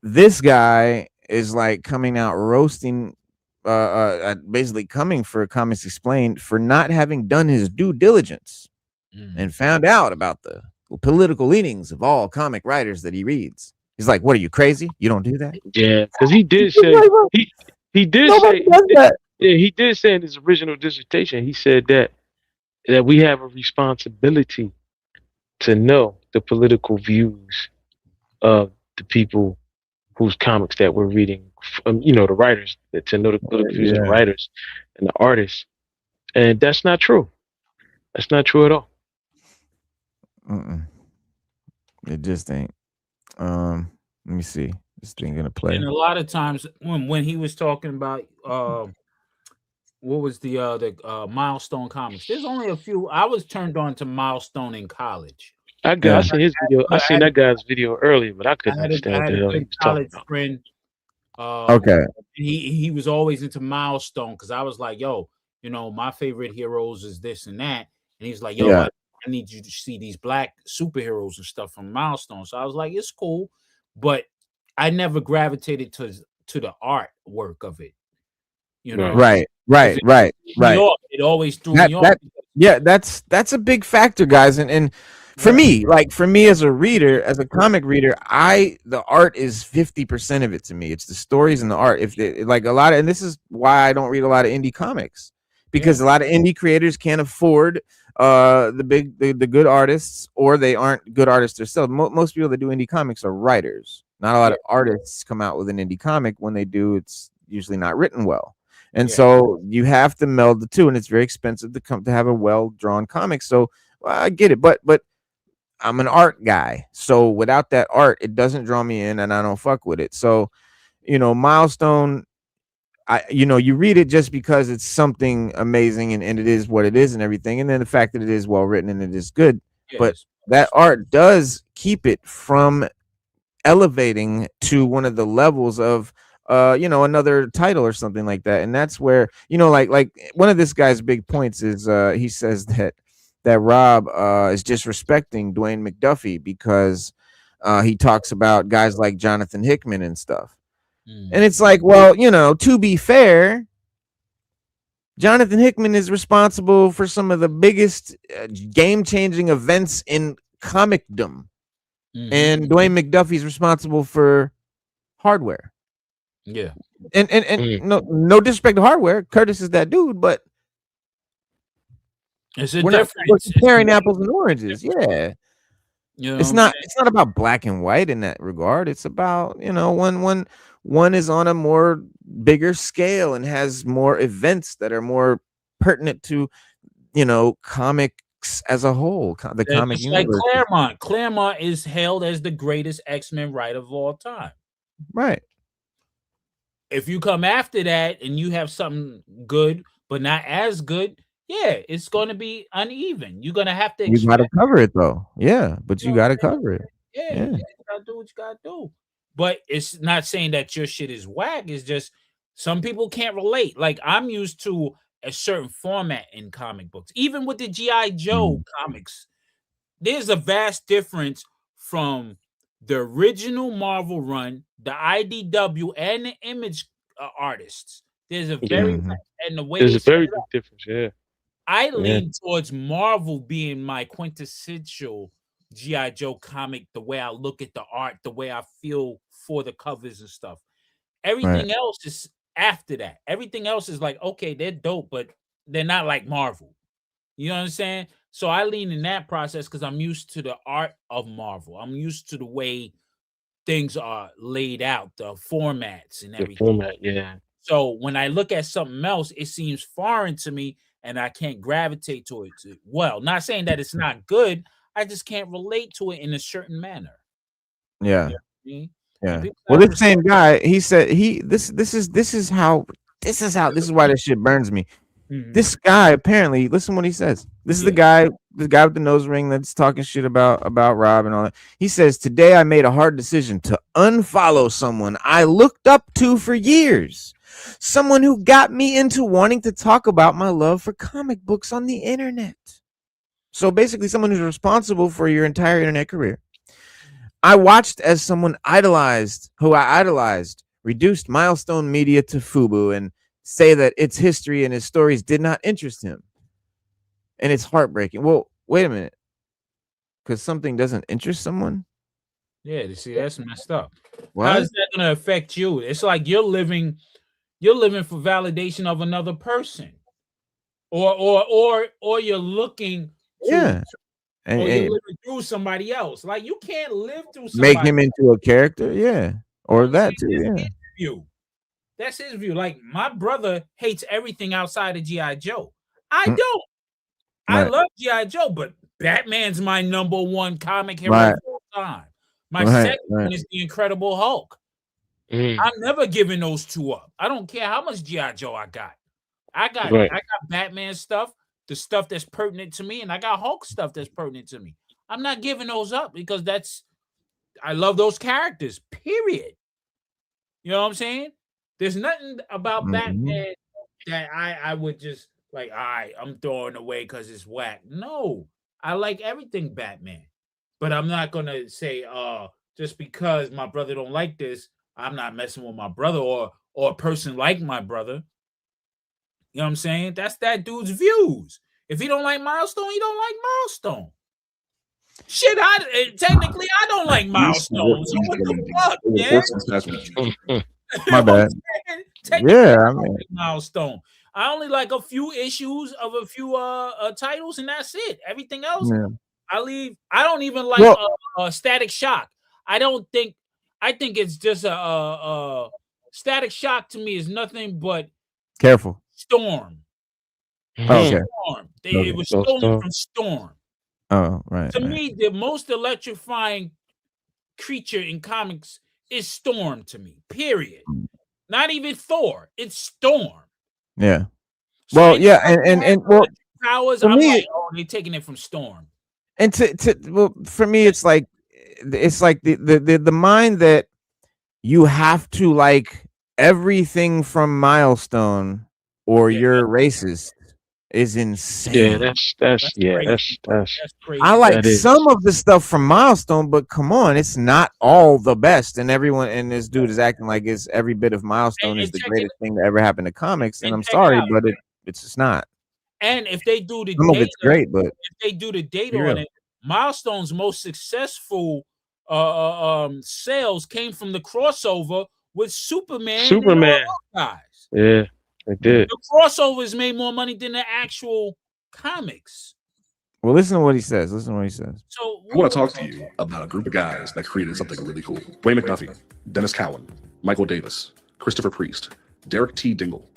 this guy is like coming out roasting, basically coming for Comics Explained for not having done his due diligence and found out about the political leanings of all comic writers that he reads. He's like, "What are you, crazy? You don't do that?" Yeah, because he did say he did say he did say in his original dissertation, he said that we have a responsibility to know the political views of the people whose comics that we're reading, the writers, to know the political views of the writers and the artists. And that's not true. That's not true at all. It just ain't. Let me see. This thing gonna play. And a lot of times when he was talking about what was the Milestone comics, there's only a few. I was turned on to Milestone in college. I seen his video. I seen that guy's video earlier, but I couldn't understand what the hell he was talking about. Friend, okay. He was always into Milestone because I was like, yo, my favorite heroes is this and that. And he's like, yo, I need you to see these black superheroes and stuff from Milestone. So I was like, it's cool, but I never gravitated to the artwork of it. Right. It always threw me off. That's a big factor, guys. And for me, as a reader, as a comic reader, the art is 50% of it to me. It's the stories and the art. And this is why I don't read a lot of indie comics, because a lot of indie creators can't afford the good artists, or they aren't good artists themselves. Most people that do indie comics are writers. Not a lot of artists come out with an indie comic. When they do, it's usually not written well. And so you have to meld the two, and it's very expensive to have a well-drawn comic. So I get it, but I'm an art guy. So without that art, it doesn't draw me in, and I don't fuck with it. So, Milestone, you read it just because it's something amazing and it is what it is and everything. And then the fact that it is well written and it is good, but that art does keep it from elevating to one of the levels of another title or something like that. And that's where, like one of this guy's big points is he says that Rob is disrespecting Dwayne McDuffie because he talks about guys like Jonathan Hickman and stuff. And it's like, well, to be fair, Jonathan Hickman is responsible for some of the biggest game-changing events in comicdom. And Dwayne McDuffie's responsible for hardware. Yeah. And no disrespect to hardware. Curtis is that dude, but it's a we're difference. comparing apples and oranges. Yeah. It's not about black and white in that regard. It's about, one is on a more bigger scale and has more events that are more pertinent to, you know, comics as a whole, the comic It's like universe. Claremont. Claremont is hailed as the greatest X-Men writer of all time. Right. If you come after that and you have something good but not as good, yeah, it's going to be uneven. You're going to have to You got to expect, cover it though. Yeah, but you you know what got I'm to cover it. saying? Yeah. You got to do what you got to do. But it's not saying that your shit is whack. It's just some people can't relate. Like, I'm used to a certain format in comic books. Even with the G.I. Joe comics, there's a vast difference from the original Marvel run, the IDW, and the Image artists. There's a very and the way There's they a set very it big up. difference. Yeah. I lean towards Marvel being my quintessential G.I. Joe comic, the way I look at the art, the way I feel for the covers and stuff. Everything else is after that. Everything else is like, okay, they're dope, but they're not like Marvel. You know what I'm saying? So I lean in that process because I'm used to the art of Marvel. I'm used to the way things are laid out, the formats and The everything. format, yeah. So when I look at something else, it seems foreign to me and I can't gravitate towards it. Well, not saying that it's not good. I just can't relate to it in a certain manner. Yeah. You know what I mean? Yeah. Well, this same guy, he said this is why this shit burns me. This guy apparently, listen what he says. This is the guy with the nose ring that's talking shit about Rob and all that. He says, "Today I made a hard decision to unfollow someone I looked up to for years. Someone who got me into wanting to talk about my love for comic books on the internet." So basically someone who's responsible for your entire internet career. "I watched as someone who I idolized, reduced Milestone Media to FUBU and say that its history and his stories did not interest him. And it's heartbreaking." Well, wait a minute. Because something doesn't interest someone? Yeah, you see, that's messed up. What? How is that going to affect you? It's like you're living for validation of another person. Or you're looking to Yeah. or you're And living through somebody else. Like, you can't live through make somebody. him into a character? Yeah. Or that too, That's yeah. his view. That's his view. Like, my brother hates everything outside of G.I. Joe. I don't. I love G.I. Joe, but Batman's my number one comic hero of all time. My second one is the Incredible Hulk. I'm never giving those two up. I don't care how much G.I. Joe I got. I got Batman stuff, the stuff that's pertinent to me, and I got Hulk stuff that's pertinent to me. I'm not giving those up because I love those characters, period. You know what I'm saying? There's nothing about Batman that I would just like, all right, I'm throwing away because it's whack. No, I like everything Batman. But I'm not gonna say, just because my brother don't like this, I'm not messing with my brother or a person like my brother. You know what I'm saying? That's that dude's views. If he don't like Milestone, he don't like Milestone. Shit, technically I don't like Milestone. So what the fuck, man? My bad. Yeah, I mean, Milestone. I only like a few issues of a few titles, and that's it. Everything else, I leave. I don't even like Static Shock. I think it's just a Static Shock to me is nothing but careful. Storm. Okay. Storm. It was stolen from Storm. Oh, right. To me, the most electrifying creature in comics is Storm to me, period. Not even Thor. It's Storm. Yeah. So well, yeah, and well, powers. I'm like, oh, they're taking it from Storm. And well, for me, it's like the mind that you have to like everything from Milestone or you're racist is insane. Yeah, that's crazy. I like some of the stuff from Milestone, but come on, it's not all the best. And everyone and this dude is acting like it's every bit of Milestone is the greatest thing that ever happened to comics. And I'm sorry, but it's just not. And if they do the data, it's great, but if they do the data on it, Milestone's most successful sales came from the crossover with Superman. Guys. Yeah, they did. The crossovers made more money than the actual comics. Well, listen to what he says. So I want to talk to you about a group of guys that created something really cool. Wayne McDuffie, Dennis Cowan, Michael Davis, Christopher Priest, Derek T. Dingle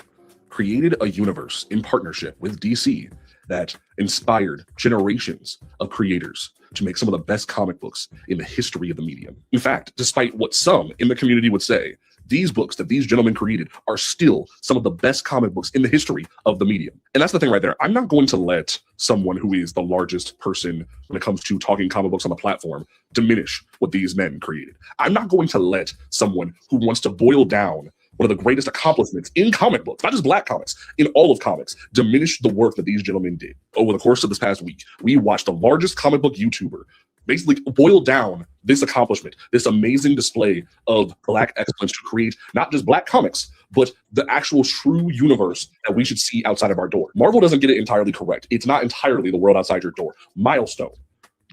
created a universe in partnership with DC that inspired generations of creators to make some of the best comic books in the history of the medium. In fact, despite what some in the community would say, these books that these gentlemen created are still some of the best comic books in the history of the medium. And that's the thing right there. I'm not going to let someone who is the largest person when it comes to talking comic books on the platform diminish what these men created. I'm not going to let someone who wants to boil down one of the greatest accomplishments in comic books, not just Black comics, in all of comics, diminish the work that these gentlemen did. Over the course of this past week, we watched the largest comic book YouTuber basically boil down this accomplishment, this amazing display of Black excellence to create not just Black comics, but the actual true universe that we should see outside of our door. Marvel doesn't get it entirely correct. It's not entirely the world outside your door. Milestone,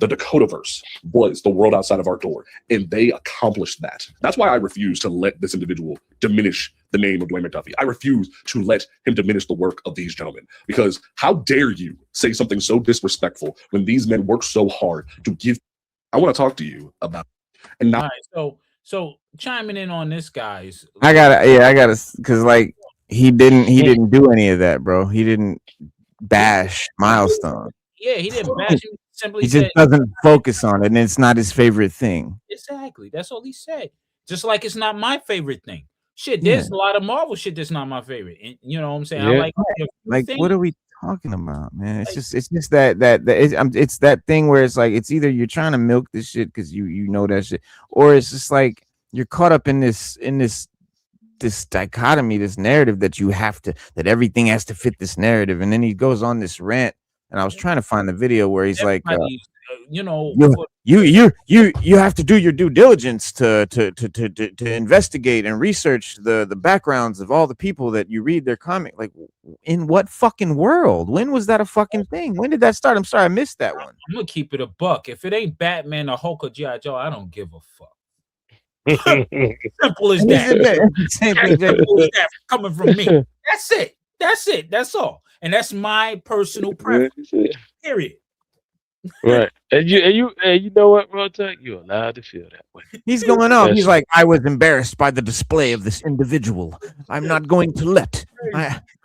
the Dakotaverse, was the world outside of our door, and they accomplished that. That's why I refuse to let this individual diminish the name of Dwayne McDuffie. I refuse to let him diminish the work of these gentlemen, because how dare you say something so disrespectful when these men work so hard to give. I want to talk to you about, and not. All right, so chiming in on this, guys. I gotta, because like he didn't do any of that, bro. He didn't bash Milestone. Yeah, he didn't bash him. Simply He just doesn't focus on it, and it's not his favorite thing. Exactly. That's all he said. Just like it's not my favorite thing. Shit, there's a lot of Marvel shit that's not my favorite. And you know what I'm saying? Yeah. I like what are we talking about, man? It's just that it's that thing where it's like it's either you're trying to milk this shit because you know that shit, or it's just like you're caught up in this dichotomy, this narrative that everything has to fit this narrative, and then he goes on this rant. And I was trying to find the video where he's like, you know, you have to do your due diligence to investigate and research the backgrounds of all the people that you read their comic. Like, in what fucking world? When was that a fucking thing? When did that start? I'm sorry, I missed that one. I'm gonna keep it a buck. If it ain't Batman or Hulk or G.I. Joe, I don't give a fuck. Simple as that. Simple as that coming from me. That's it. That's all. And that's my personal preference. Period. Right. And you know what, Rotec? You're allowed to feel that way. He's going on. He's like, I was embarrassed by the display of this individual. I'm not going to let.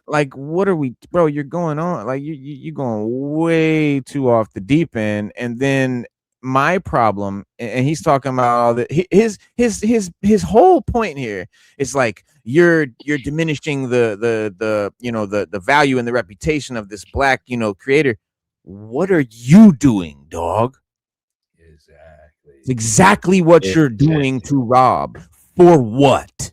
Like, what are we, bro? You're going on. Like, you're going way too off the deep end. And then my problem, and he's talking about all that. His whole point here is like you're diminishing the value and the reputation of this Black creator. What are you doing, dog? Exactly. It's exactly what you're doing to Rob. For what?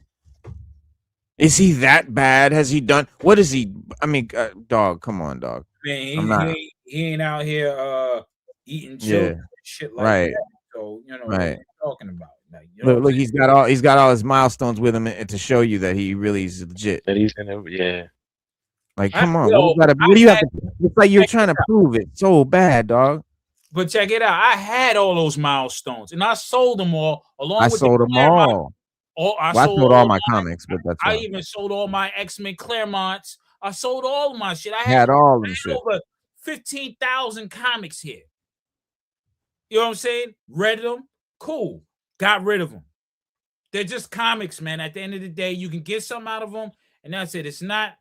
Is he that bad? Has he done? What is he? I mean, dog, come on, dog. Man, he ain't out here eating children. Shit like right. that. So what right. we're talking about. Like, look, he's got all his milestones with him to show you that he really is legit. That he's in it, Like, come on, what do you have to? It's like you're trying to prove it so bad, dog. But check it out. I had all those milestones, and I sold them all along with sold them all. I sold all my comics, but that's I even sold all my X-Men Claremonts. I sold all of my shit. I had all the shit. Over 15,000 comics here. You know what I'm saying? Read them, cool. Got rid of them. They're just comics, man. At the end of the day, you can get some out of them, and that's it. It's not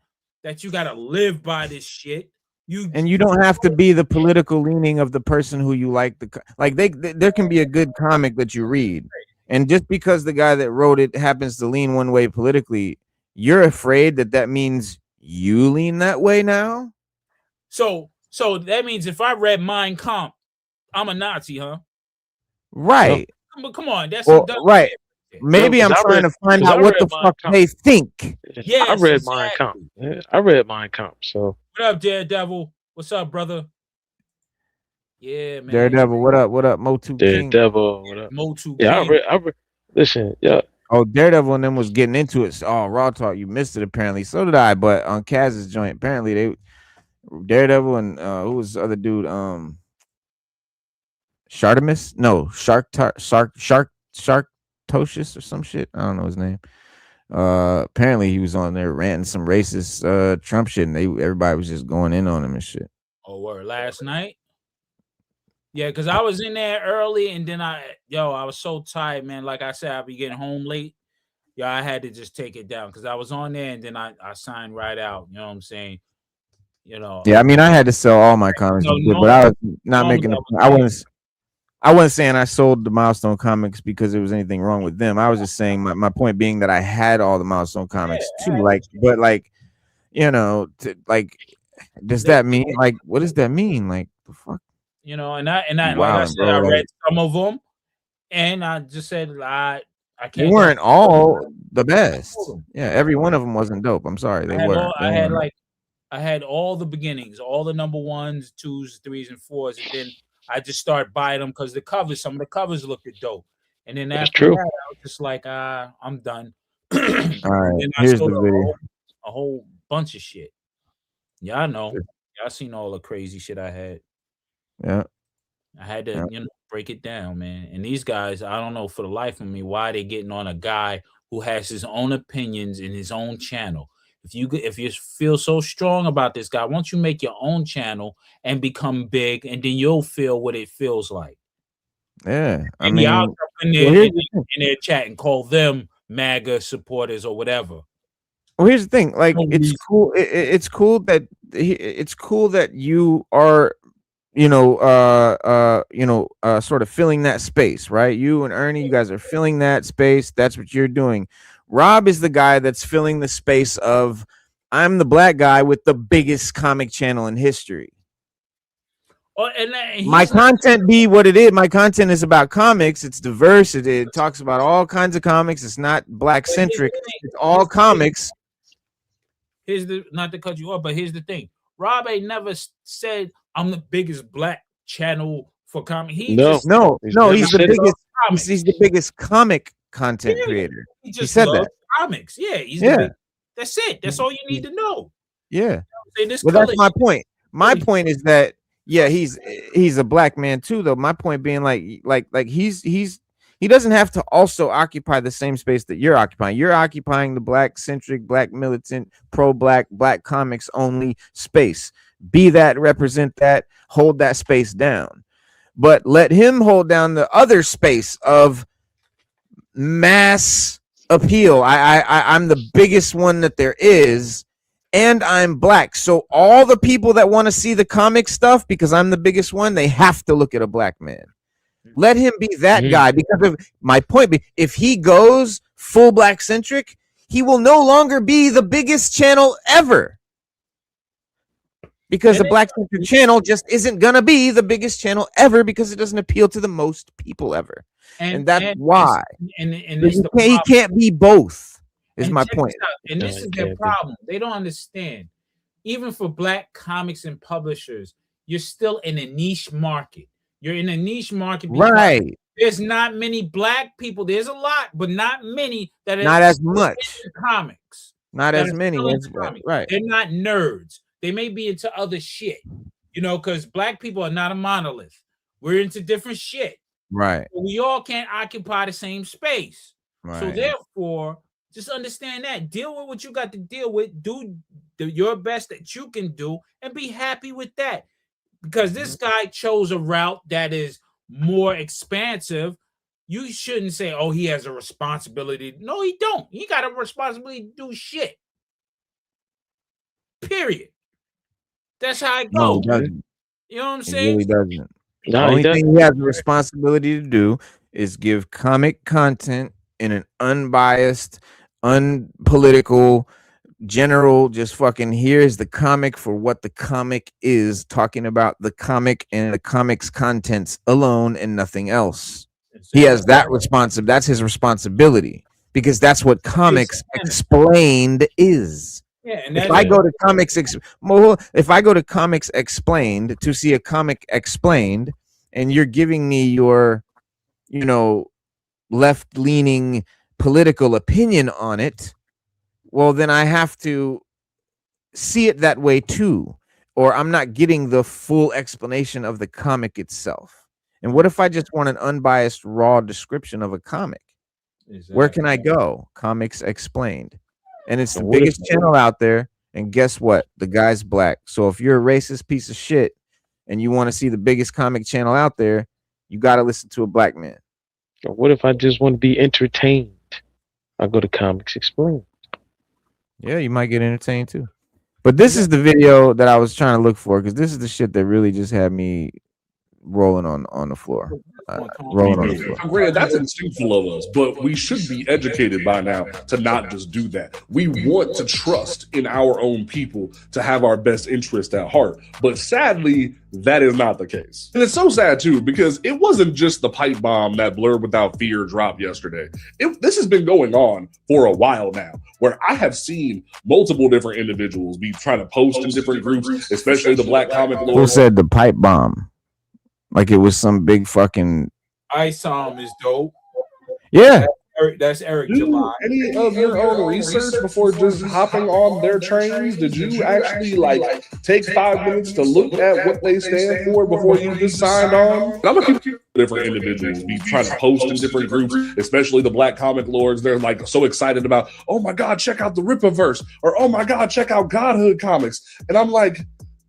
that you gotta live by this shit. You don't have to be the political leaning of the person who you like. There can be a good comic that you read, and just because the guy that wrote it happens to lean one way politically, you're afraid that means you lean that way now. So that means if I read Mein Kampf, I'm a Nazi, huh? Right. Come on, that's right. Maybe I'm trying to find out what the fuck they think. Yeah, I read Mein Kampf. I read Mein Kampf. So what up, Daredevil? What's up, brother? Yeah, man. Daredevil, what up? What up, Motu King? Daredevil, what up? Motu yeah, King. I read. Listen, yeah. Oh, Daredevil and them was getting into it. Oh, Raw Talk, you missed it apparently. So did I. But on Kaz's joint, apparently Daredevil and who was the other dude? Shartimus? No, Sharktocious or some shit. I don't know his name. Apparently he was on there ranting some racist Trump shit, and everybody was just going in on him and shit. Oh, word. Last night? Yeah, because I was in there early, and then I was so tired, man. Like I said, I'll be getting home late. yeah, I had to just take it down because I was on there and then I signed right out. You know what I'm saying? You know, Yeah, I mean, I had to sell all my comics, but I was not making. I wasn't saying I sold the Milestone comics because there was anything wrong with them. I was just saying my point being that I had all the Milestone comics too. Like, but like, you know, like, does that mean like what does that mean? Like the fuck? You know, and I like I Wow, said, bro, I like, read some of them, and I just said I they can't. weren't all the best. Yeah, every one of them wasn't dope. I'm sorry, they weren't. I had all the beginnings, all the number 1s, 2s, 3s, and 4s, and then I just started buying them because some of the covers looked dope. And then after that, I was just like, I'm done. All right, and then I here's sold the video. a whole bunch of shit. Yeah, I know. Y'all seen all the crazy shit I had. Yeah. I had to, break it down, man. And these guys, I don't know for the life of me why they getting on a guy who has his own opinions in his own channel. If you feel so strong about this guy, why don't you make your own channel and become big, and then you'll feel what it feels like. Yeah, I mean, I'll jump in their chat and call them MAGA supporters or whatever. Well, here's the thing. Like, it's cool. It's cool that you are, sort of filling that space, right? You and Ernie, you guys are filling that space. That's what you're doing. Rob is the guy that's filling the space of, I'm the black guy with the biggest comic channel in history. My content be what it is. My content is about comics. It's diverse. It talks about all kinds of comics. It's not black centric. It's all comics. Not to cut you off, but here's the thing. Rob ain't never said I'm the biggest black channel for comic. He's the biggest. He's the biggest comic content creator. He said that. Comics. Yeah. That's it. That's all you need to know. Yeah. Well, that's my point. My point is that he's a black man too, though. My point being like he doesn't have to also occupy the same space that you're occupying. You're occupying the black centric, black militant, pro-black, black comics only space. Be that, represent that, hold that space down. But let him hold down the other space of mass appeal. I'm the biggest one that there is, and I'm black. So all the people that want to see the comic stuff, because I'm the biggest one, they have to look at a black man. Let him be that guy, because of my point. If he goes full black centric, he will no longer be the biggest channel ever. Because the black centric channel just isn't gonna be the biggest channel ever, because it doesn't appeal to the most people ever. And that's why. He can't be both, is my point. And this is their problem. They don't understand. Even for black comics and publishers, you're still in a niche market. You're in a niche market because there's not many black people. There's a lot, but not many that are not as much comics. Not as many. Right. They're not nerds. They may be into other shit, because black people are not a monolith. We're into different shit. Right. We all can't occupy the same space. Right. So therefore, just understand that. Deal with what you got to deal with. Do your best that you can do and be happy with that. Because this guy chose a route that is more expansive. You shouldn't say, oh, he has a responsibility. No, he don't. He got a responsibility to do shit. Period. That's how it goes. No, you know what I'm saying? He really doesn't. The only thing he has a responsibility to do is give comic content in an unbiased, unpolitical, general, just fucking here's the comic for what the comic is, talking about the comic and the comic's contents alone and nothing else. He has that that's his responsibility, because that's what Comics Explained is. Yeah, and if I go to Comics Explained to see a comic explained, and you're giving me your, left-leaning political opinion on it, well, then I have to see it that way too, or I'm not getting the full explanation of the comic itself. And what if I just want an unbiased, raw description of a comic? Exactly. Where can I go? Comics Explained. And it's the biggest channel out there. And guess what? The guy's black. So if you're a racist piece of shit and you want to see the biggest comic channel out there, you got to listen to a black man. What if I just want to be entertained? I go to Comics Explain. Yeah, you might get entertained too. But this is the video that I was trying to look for because this is the shit that really just had me rolling on the floor. Rolling on the floor. Granted, that's instinctual of us, but we should be educated by now to not just do that. We want to trust in our own people to have our best interest at heart. But sadly, that is not the case. And it's so sad too, because it wasn't just the pipe bomb that Blerd Without Fear dropped yesterday. This has been going on for a while now, where I have seen multiple different individuals be trying to post in different groups, especially the Black Comic Who Lord. said the pipe bomb? Like it was some big fucking. I saw him is dope. Yeah. That's Eric Do July. any of your own research before just hopping on their trains? Did you actually like take 5 minutes to look at what they stand for before you just signed on? I'm gonna keep different individuals be trying to post in different groups, especially the Black Comic Lords. They're like so excited about, oh my God, check out the Rippaverse, or oh my God, check out Godhood Comics. And I'm like,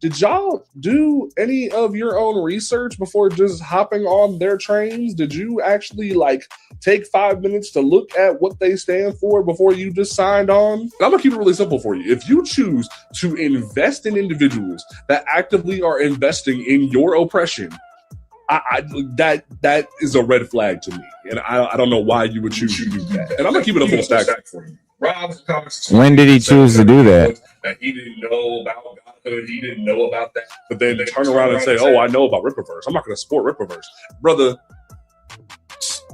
did y'all do any of your own research before just hopping on their trains? Did you actually like take 5 minutes to look at what they stand for before you just signed on? I'm gonna keep it really simple for you. If you choose to invest in individuals that actively are investing in your oppression, that is a red flag to me, and I don't know why you would choose to do that. And I'm gonna keep it a full stack for you. Rob's comics. When did he choose to do that? That he didn't know about Godhood, he didn't know about that. But then turn around and say, "Oh, I know about Rippaverse. I'm not going to support Rippaverse, brother."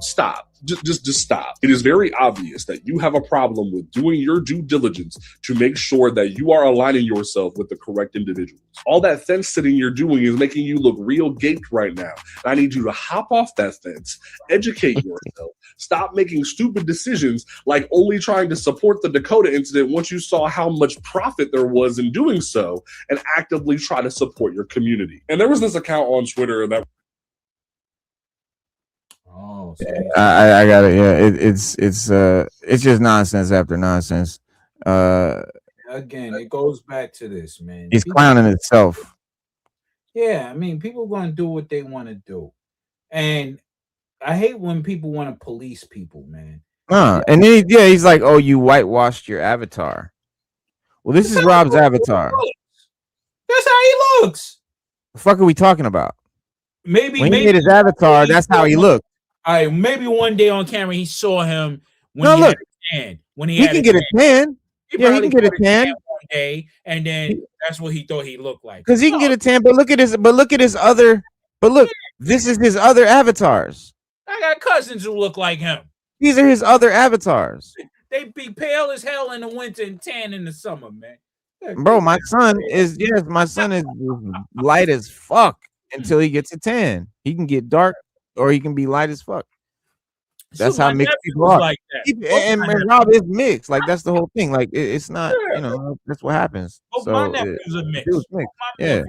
Stop. Just stop. It is very obvious that you have a problem with doing your due diligence to make sure that you are aligning yourself with the correct individuals. All that fence sitting you're doing is making you look real gaped right now. And I need you to hop off that fence, educate yourself, stop making stupid decisions like only trying to support the Dakota incident once you saw how much profit there was in doing so, and actively try to support your community. And there was this account on Twitter that I got it. Yeah, it's just nonsense after nonsense. Again, it goes back to this, man. He's clowning itself. Yeah, I mean, people are going to do what they want to do, and I hate when people want to police people, man. And then he's like, "Oh, you whitewashed your avatar." Well, this is Rob's avatar. That's how he looks. The fuck are we talking about? Maybe when he made his avatar, that's how he looked. All right, maybe one day on camera he saw him when no, he look, had a tan. When he can get a tan. Yeah, he can get a tan one day, and then that's what he thought he looked like. Because he can get a tan, but look at his other. But look, this is his other avatars. I got cousins who look like him. These are his other avatars. They be pale as hell in the winter and tan in the summer, man. Bro, my son is light as fuck until he gets a tan. He can get dark or he can be light as fuck. That's how mixed people are. Like and Rob is mixed. Like that's the whole thing. Like it's not, that's what happens. So my nephews are mixed. Yeah.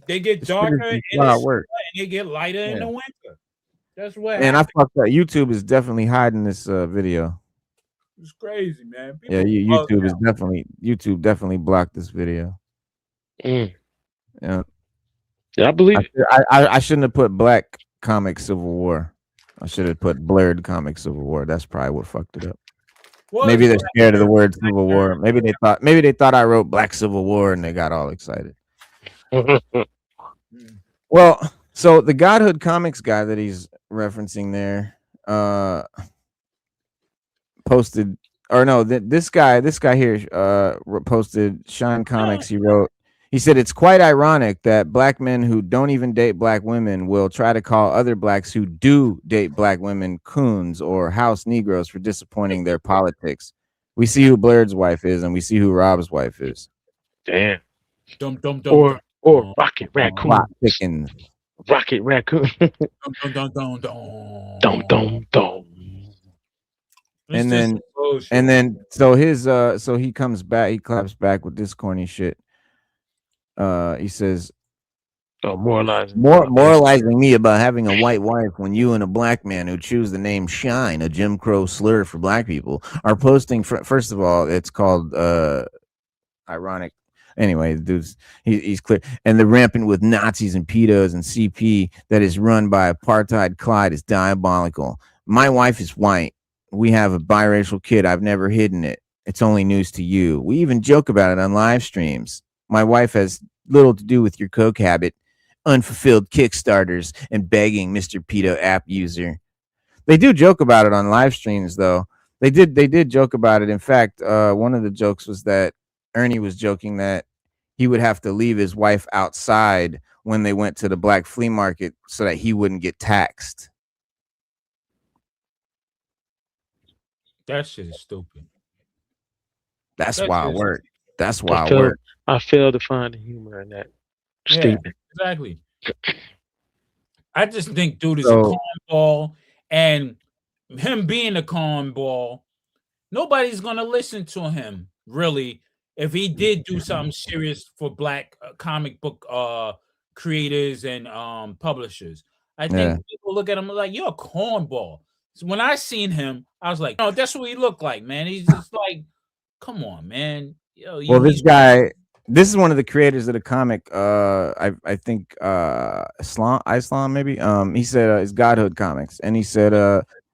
They get darker in the summer and they get lighter in the winter. That's what. And I fucked up. YouTube is definitely hiding this video. It's crazy, man. YouTube definitely blocked this video. Yeah, I believe it. I shouldn't have put Black Comic Civil War. I should have put Blerd Comic Civil War. That's probably what fucked it up. Maybe they're scared of the word Civil War. Maybe they thought I wrote Black Civil War and they got all excited. Well, so the Godhood Comics guy that he's referencing there posted, or no, this guy here posted Shine Comics. He said it's quite ironic that black men who don't even date black women will try to call other blacks who do date black women coons or house Negroes for disappointing their politics. We see who Blerd's wife is, and we see who Rob's wife is. Damn. Or Rocket Raccoon. Rocket Raccoon. And then so he comes back, he claps back with this corny shit. He says, moralizing me about having a white wife when you and a black man who choose the name Shine, a Jim Crow slur for black people, are posting. First of all, it's called ironic. Anyway, dude's he's clear. And the rampant with Nazis and pedos and CP that is run by apartheid Clyde is diabolical. My wife is white. we have a biracial kid. I've never hidden it. It's only news to you. We even joke about it on live streams. My wife has little to do with your coke habit, unfulfilled Kickstarters, and begging Mr. Pedo app user. They do joke about it on live streams, though. They did joke about it. In fact, one of the jokes was that Ernie was joking that he would have to leave his wife outside when they went to the black flea market so that he wouldn't get taxed. That shit is stupid. That's wild work. That's I wild fail, work. I fail to find the humor in that Yeah, statement. exactly. I just think dude is So- a cornball, and him being a cornball, nobody's gonna listen to him really if he did do something serious for black comic book creators and publishers. I think Yeah. people look at him like you're a cornball. So when I seen him, I was like, no, that's what he looked like, man. He's just like, come on, man. Yo, Well, this guy, this is one of the creators of the comic. I think Islam maybe. He said it's Godhood Comics, and he said,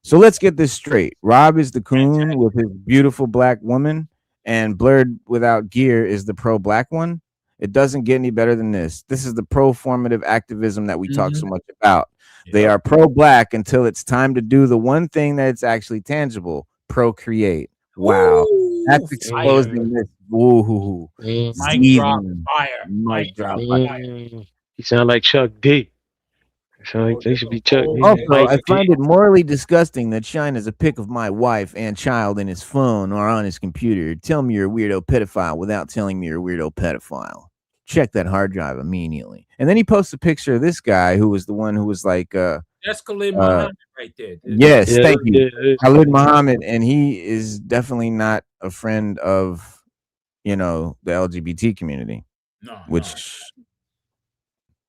so let's get this straight. Rob is the coon with his beautiful black woman, and Blerd Without Gear is the pro black one. It doesn't get any better than this. This is the performative activism that we talk so much about. They are pro black until it's time to do the one thing that's actually tangible: procreate. Wow, that's exposing this. Woo-hoo-hoo. Mic drop fire. Mic drop. You sound like Chuck D. Sound like they should be Chuck D. Also, I find it morally disgusting that Shine has a pic of my wife and child in his phone or on his computer. Tell me you're a weirdo pedophile without telling me you're a weirdo pedophile. Check that hard drive immediately. And then he posts a picture of this guy who was the one who was like, that's Khalid Muhammad right there. yes, Yeah, thank you. yeah. Khalid Muhammad, and he is definitely not a friend of, the LGBT community. No, Which,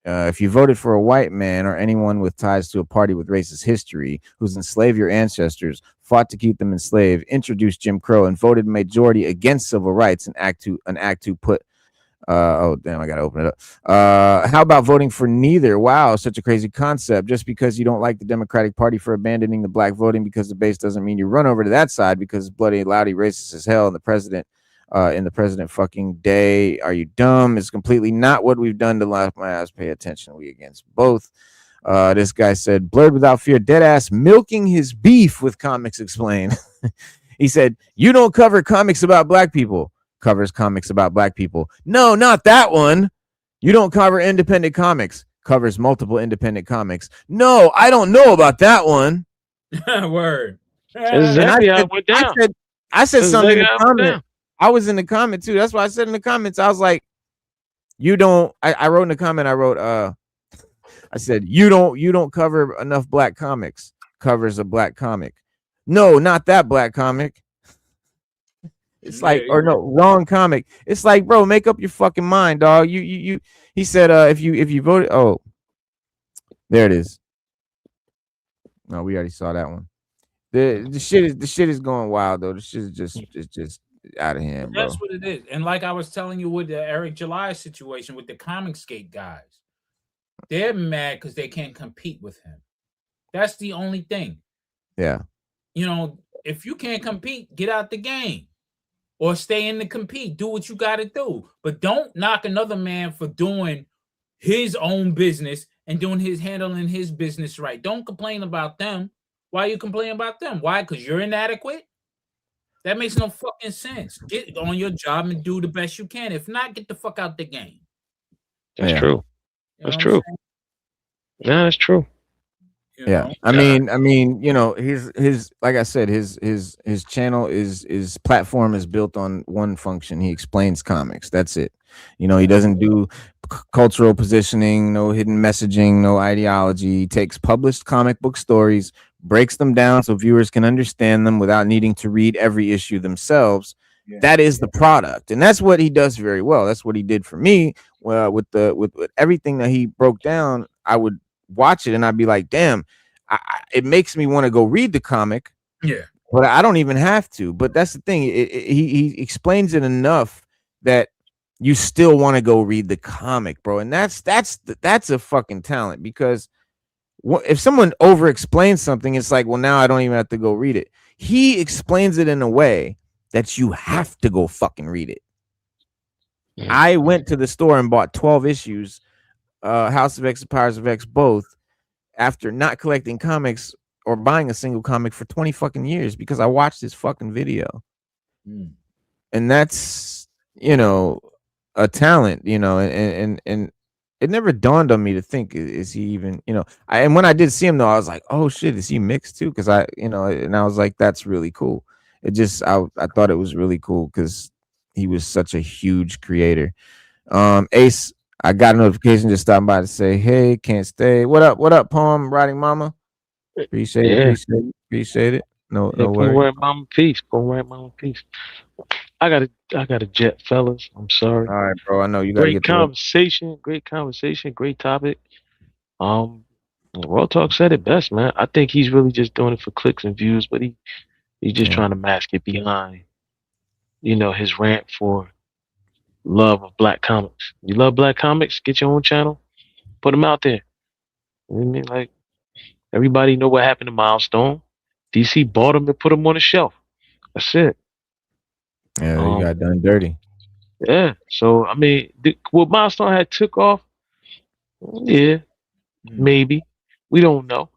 if you voted for a white man or anyone with ties to a party with racist history who's enslaved your ancestors, fought to keep them enslaved, introduced Jim Crow, and voted majority against civil rights, an act to put. Oh damn! I gotta open it up. How about voting for neither? Wow, such a crazy concept. Just because you don't like the Democratic Party for abandoning the black voting because the base doesn't mean you run over to that side because it's bloody, loudy, racist as hell. And the president, fucking day. Are you dumb? It's completely not what we've done to laugh my ass. Pay attention. We against both. This guy said, Blerd Without Fear, dead ass milking his beef with Comics Explained. He said, you don't cover comics about black people. Covers comics about black people. No, not that one. You don't cover independent comics. Covers multiple independent comics. No, I don't know about that one. Word. That's exactly how it went down. I said That's something in exactly the how it went comment. down. I was in the comment too. That's why I said in the comments, I was like, you don't, I wrote in the comment, I said, you don't cover enough black comics. Covers a black comic. No, not that black comic. It's like, or no, wrong comic. It's like, bro, make up your fucking mind, dog. You. He said, if you voted, oh, there it is. No, we already saw that one. The shit is going wild though. The shit is just out of hand, bro. That's what it is. And like I was telling you with the Eric July situation with the Comicsgate guys, they're mad because they can't compete with him. That's the only thing. Yeah. If you can't compete, get out the game. Or stay in the compete. Do what you got to do. But don't knock another man for doing his own business and handling his business right. Don't complain about them. Why are you complaining about them? Why? Because you're inadequate? That makes no fucking sense. Get on your job and do the best you can. If not, get the fuck out the game. That's true. That's true. Yeah, that's true. Yeah, I mean, his like I said, his channel his platform is built on one function. He explains comics. That's it. He doesn't do cultural positioning, no hidden messaging, no ideology. He takes published comic book stories, breaks them down so viewers can understand them without needing to read every issue themselves. Yeah. That is the product, and that's what he does very well. That's what he did for me. With everything that he broke down, I would watch it and I'd be like, damn, it makes me want to go read the comic. Yeah, but I don't even have to. But that's the thing. He explains it enough that you still want to go read the comic, bro. And that's a fucking talent, because if someone over explains something, it's like, well, now I don't even have to go read it. he explains it in a way that you have to go fucking read it. I went to the store and bought 12 issues, House of X and Powers of X both, after not collecting comics or buying a single comic for 20 fucking years because I watched this fucking video. And that's, you know, a talent, you know, and it never dawned on me to think, is he even, you know, and when I did see him though, I was like, oh shit, is he mixed too? Because I, you know, and I was like, that's really cool. It just, I thought it was really cool because he was such a huge creator. Ace, I got a notification just stopping by to say, hey, can't stay. What up, Palm Riding Mama? Appreciate it. No worries. Mama, peace. Mama, peace. I got a jet, fellas. I'm sorry. All right, bro. I know you gotta Great get conversation. Great topic. World Talk said it best, man. I think he's really just doing it for clicks and views, but he's just trying to mask it behind, you know, his rant for love of black comics. You love black comics? Get your own channel. Put them out there. You know what I mean? Like, everybody know what happened to Milestone. DC bought them and put them on the shelf. That's it. Yeah, you got done dirty. Yeah. So I mean, what Milestone had took off, yeah, maybe. We don't know.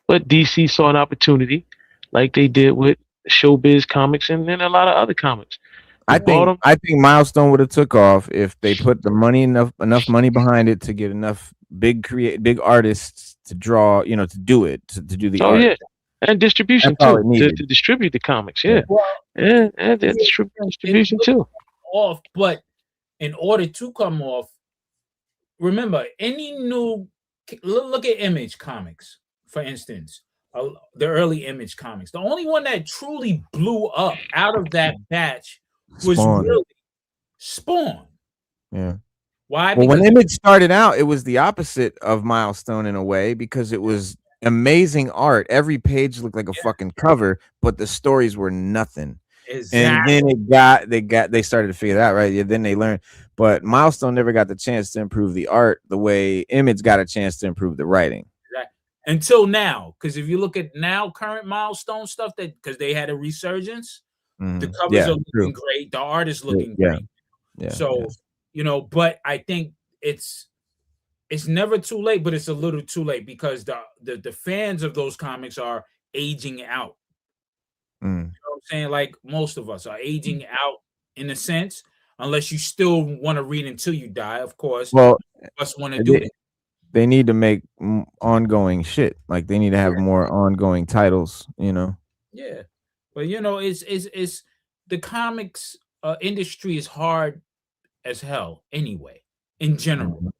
But DC saw an opportunity, like they did with Showbiz Comics and then a lot of other comics. I think Milestone would have took off if they put the money enough money behind it to get enough big artists to draw, you know, to do it, to do the art. Yeah. And distribution too, to distribute the comics. Yeah. And distribution too. Off, but in order to come off, remember, any new, look at Image Comics, for instance, the early Image Comics. The only one that truly blew up out of that batch was really Spawn. Yeah. Why? Well, when Image started out, it was the opposite of Milestone in a way, because it was amazing art. Every page looked like a fucking cover, but the stories were nothing. Exactly. And then they started to figure that out, right? Yeah, then they learned. But Milestone never got the chance to improve the art the way Image got a chance to improve the writing. Exactly. Until now, because if you look at now current Milestone stuff, that because they had a resurgence, the covers are looking great, the art is looking great. Yeah. So you know, but I think it's never too late, but it's a little too late because the fans of those comics are aging out. You know what I'm saying? Like most of us are aging out in a sense, unless you still want to read until you die, of course. Well, us want to do it. They need to make ongoing shit. Like they need to have more ongoing titles, you know. Yeah, but you know, it's the comics industry is hard as hell anyway, in general,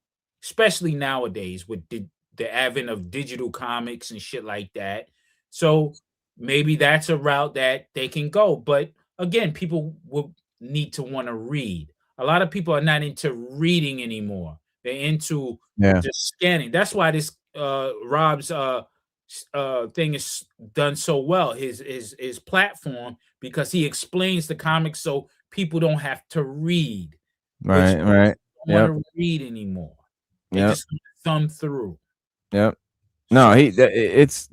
especially nowadays with the advent of digital comics and shit like that. So maybe that's a route that they can go. But again, people will need to want to read. A lot of people are not into reading anymore. They're into just scanning. That's why this Rob's thing is done so well. His platform, because he explains the comics so people don't have to read. Right. Don't want to read anymore. They just thumb through. Yep. No, his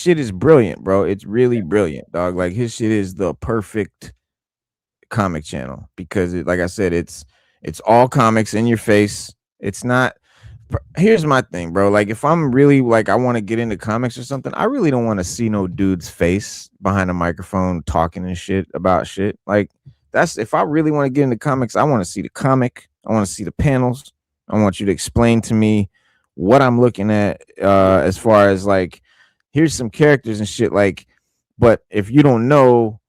shit is brilliant, bro. It's really brilliant, dog. Like his shit is the perfect comic channel because like I said, it's all comics in your face. It's not. Here's my thing, bro. Like if I'm really like I want to get into comics or something, I really don't want to see no dude's face behind a microphone talking and shit about shit. Like that's if I really want to get into comics, I want to see the comic. I want to see the panels. I want you to explain to me what I'm looking at as far as like here's some characters and shit. Like, but if you don't know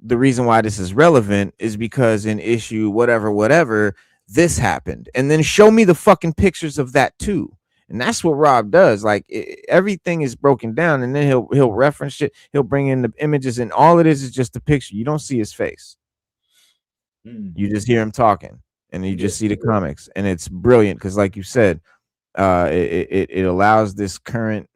the reason why this is relevant is because in issue whatever this happened, and then show me the fucking pictures of that too. And that's what Rob does. Like everything is broken down, and then he'll reference shit. He'll bring in the images, and all it is just a picture. You don't see his face. You just hear him talking, and you just see the comics, and it's brilliant because, like you said, it allows this current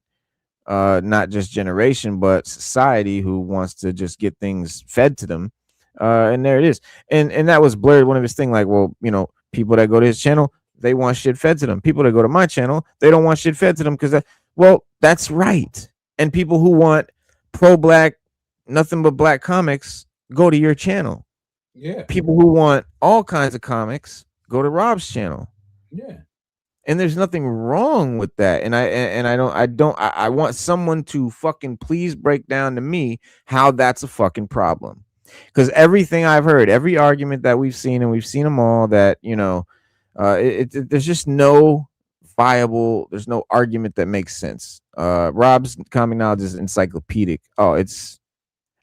not just generation but society who wants to just get things fed to them, and there it is. And that was Blerd, one of his thing. Like, well, you know, people that go to his channel, they want shit fed to them. People that go to my channel, they don't want shit fed to them because well, that's right. And people who want pro black, nothing but black comics, go to your channel. Yeah. People who want all kinds of comics, go to Rob's channel. Yeah. And there's nothing wrong with that. And I want someone to fucking please break down to me how that's a fucking problem. Because everything I've heard, every argument that we've seen, and we've seen them all, that, you know, there's just no viable, there's no argument that makes sense. Rob's comic knowledge is encyclopedic. Oh, it's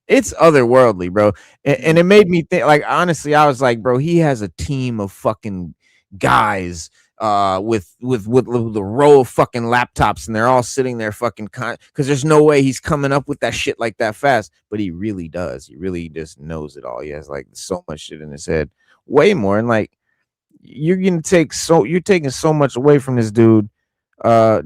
otherworldly, bro. And it made me think, like, honestly, I was like, bro, he has a team of fucking guys with a row of fucking laptops, and they're all sitting there fucking because there's no way he's coming up with that shit like that fast. But he really does. He really just knows it all. He has like so much shit in his head, way more. And like, you're taking so much away from this dude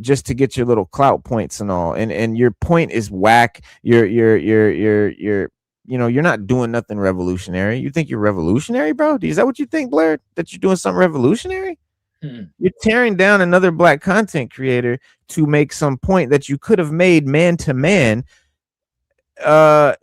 just to get your little clout points and all, and your point is whack. You're you know, you're not doing nothing revolutionary. You think you're revolutionary, bro? Is that what you think, Blerd? That you're doing something revolutionary? You're tearing down another black content creator to make some point that you could have made man to man off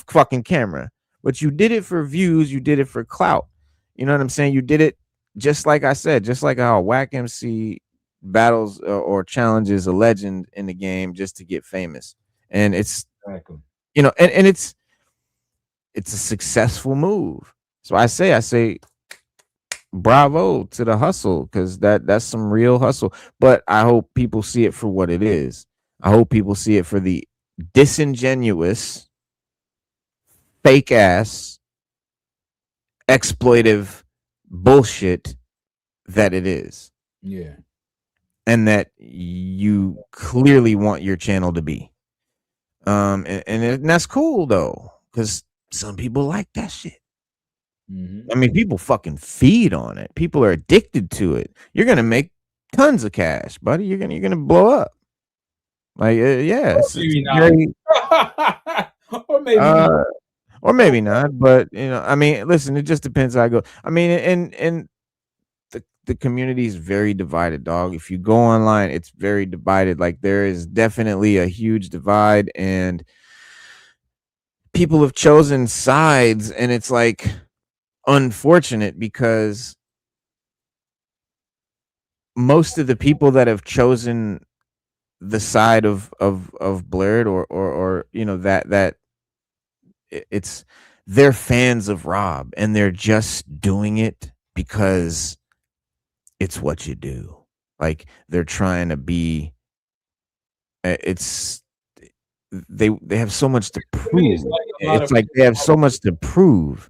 fucking camera, but you did it for views. You did it for clout. You know what I'm saying? You did it just like I said, just like how Whack MC battles or challenges a legend in the game just to get famous. And it's, you know, and it's a successful move. So I say bravo to the hustle, because that's some real hustle. But I hope people see it for what it is. I hope people see it for the disingenuous, fake ass, exploitive bullshit that it is. Yeah. And that you clearly want your channel to be. And that's cool though, because some people like that shit. I mean, people fucking feed on it. People are addicted to it. You're gonna make tons of cash, buddy. You're gonna blow up. Like, yeah, or maybe not. Or maybe not. But you know, I mean, listen, it just depends how I go. I mean, and the community is very divided, dog. If you go online, it's very divided. Like, there is definitely a huge divide, and people have chosen sides, and it's like unfortunate, because most of the people that have chosen the side of Blerd, or you know, that it's, they're fans of Rob, and they're just doing it because it's what you do. Like, they're trying to be, it's, they have so much to prove. It's like they have so much to prove.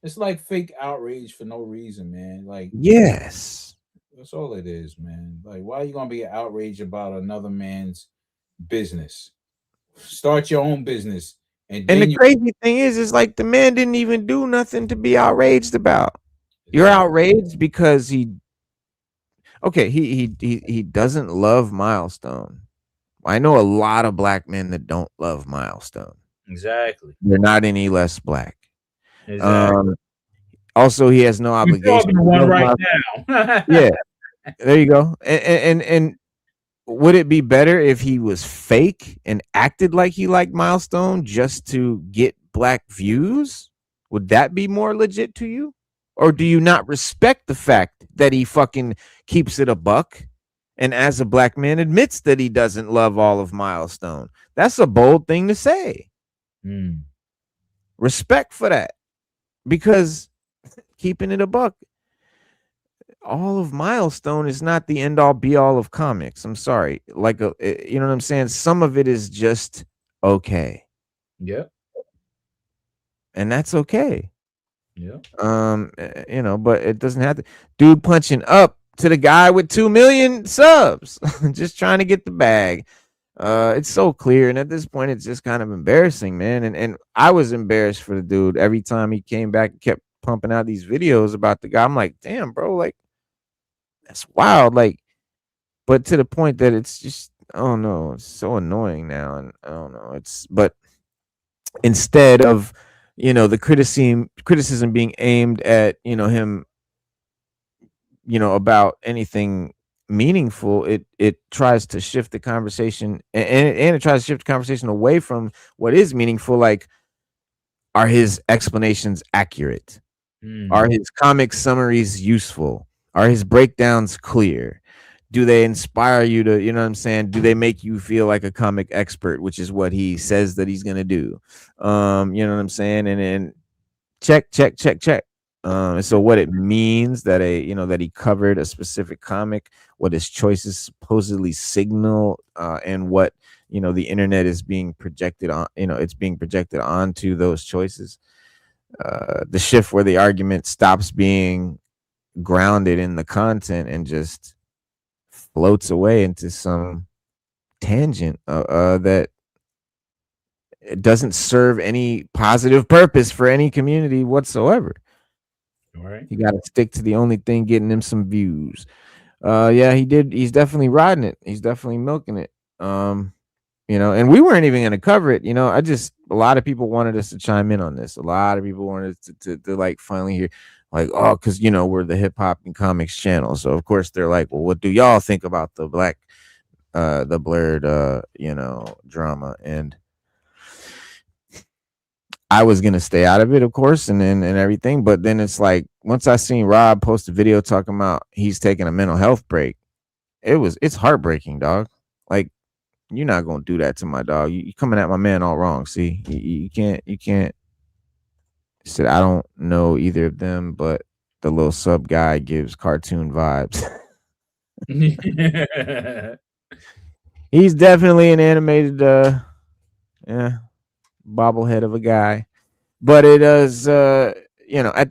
It's like fake outrage for no reason, man. Like, yes, that's all it is, man. Like, why are you gonna be outraged about another man's business? Start your own business. And the crazy thing is like, the man didn't even do nothing to be outraged about. You're outraged because he doesn't love Milestone. I know a lot of black men that don't love Milestone. Exactly. They're not any less black. Exactly. Also, he has no obligation. We're one right now. Yeah, there you go. And would it be better if he was fake and acted like he liked Milestone just to get black views? Would that be more legit to you? Or do you not respect the fact that he fucking keeps it a buck, and as a black man admits that he doesn't love all of Milestone? That's a bold thing to say. Respect for that, because keeping it a buck, all of Milestone is not the end all be all of comics. I'm sorry. Like, you know what I'm saying? Some of it is just okay. Yep. And that's okay. Yeah. You know, but it doesn't have to. Dude punching up to the guy with 2 million subs, just trying to get the bag. It's so clear, and at this point, it's just kind of embarrassing, man. And I was embarrassed for the dude every time he came back and kept pumping out these videos about the guy. I'm like, damn, bro, like, that's wild. Like, but to the point that it's just, I don't know, it's so annoying now. And I don't know, but instead of, you know, the criticism being aimed at, you know, him, you know, about anything meaningful, it tries to shift the conversation, and it tries to shift the conversation away from what is meaningful. Like, are his explanations accurate? Are his comic summaries useful? Are his breakdowns clear? Do they inspire you to, you know what I'm saying? Do they make you feel like a comic expert, which is what he says that he's gonna do? You know what I'm saying? And then check. And so what it means that that he covered a specific comic, what his choices supposedly signal, and what the internet is being projected on, it's being projected onto those choices. The shift where the argument stops being grounded in the content and just floats away into some tangent that it doesn't serve any positive purpose for any community whatsoever. Right. You got to stick to the only thing getting him some views. Yeah, he's definitely riding it. He's definitely milking it. And we weren't even going to cover it. A lot of people wanted us to chime in on this. A lot of people wanted to like finally hear, like, oh, because we're the hip hop and comics channel, so of course they're like, well, what do y'all think about the Blerd drama? And I was gonna stay out of it, of course, and everything, but then it's like, once I seen Rob post a video talking about he's taking a mental health break, it's heartbreaking, dog. Like, you're not gonna do that to my dog. You coming at my man all wrong. See, you can't. He said, I don't know either of them, but the little sub guy gives cartoon vibes. He's definitely an animated bobblehead of a guy. But it is at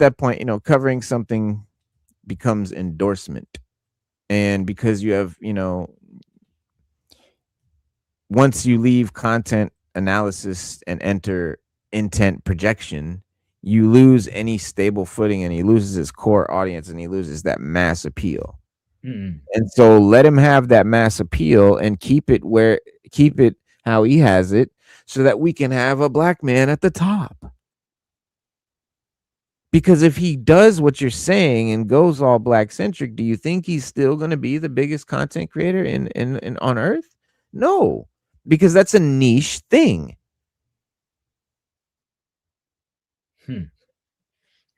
that point, covering something becomes endorsement. And because you have, once you leave content analysis and enter intent projection, you lose any stable footing, and he loses his core audience, and he loses that mass appeal. And so let him have that mass appeal and keep it how he has it, so that we can have a black man at the top. Because if he does what you're saying and goes all black centric, do you think he's still going to be the biggest content creator in on earth? No, because that's a niche thing.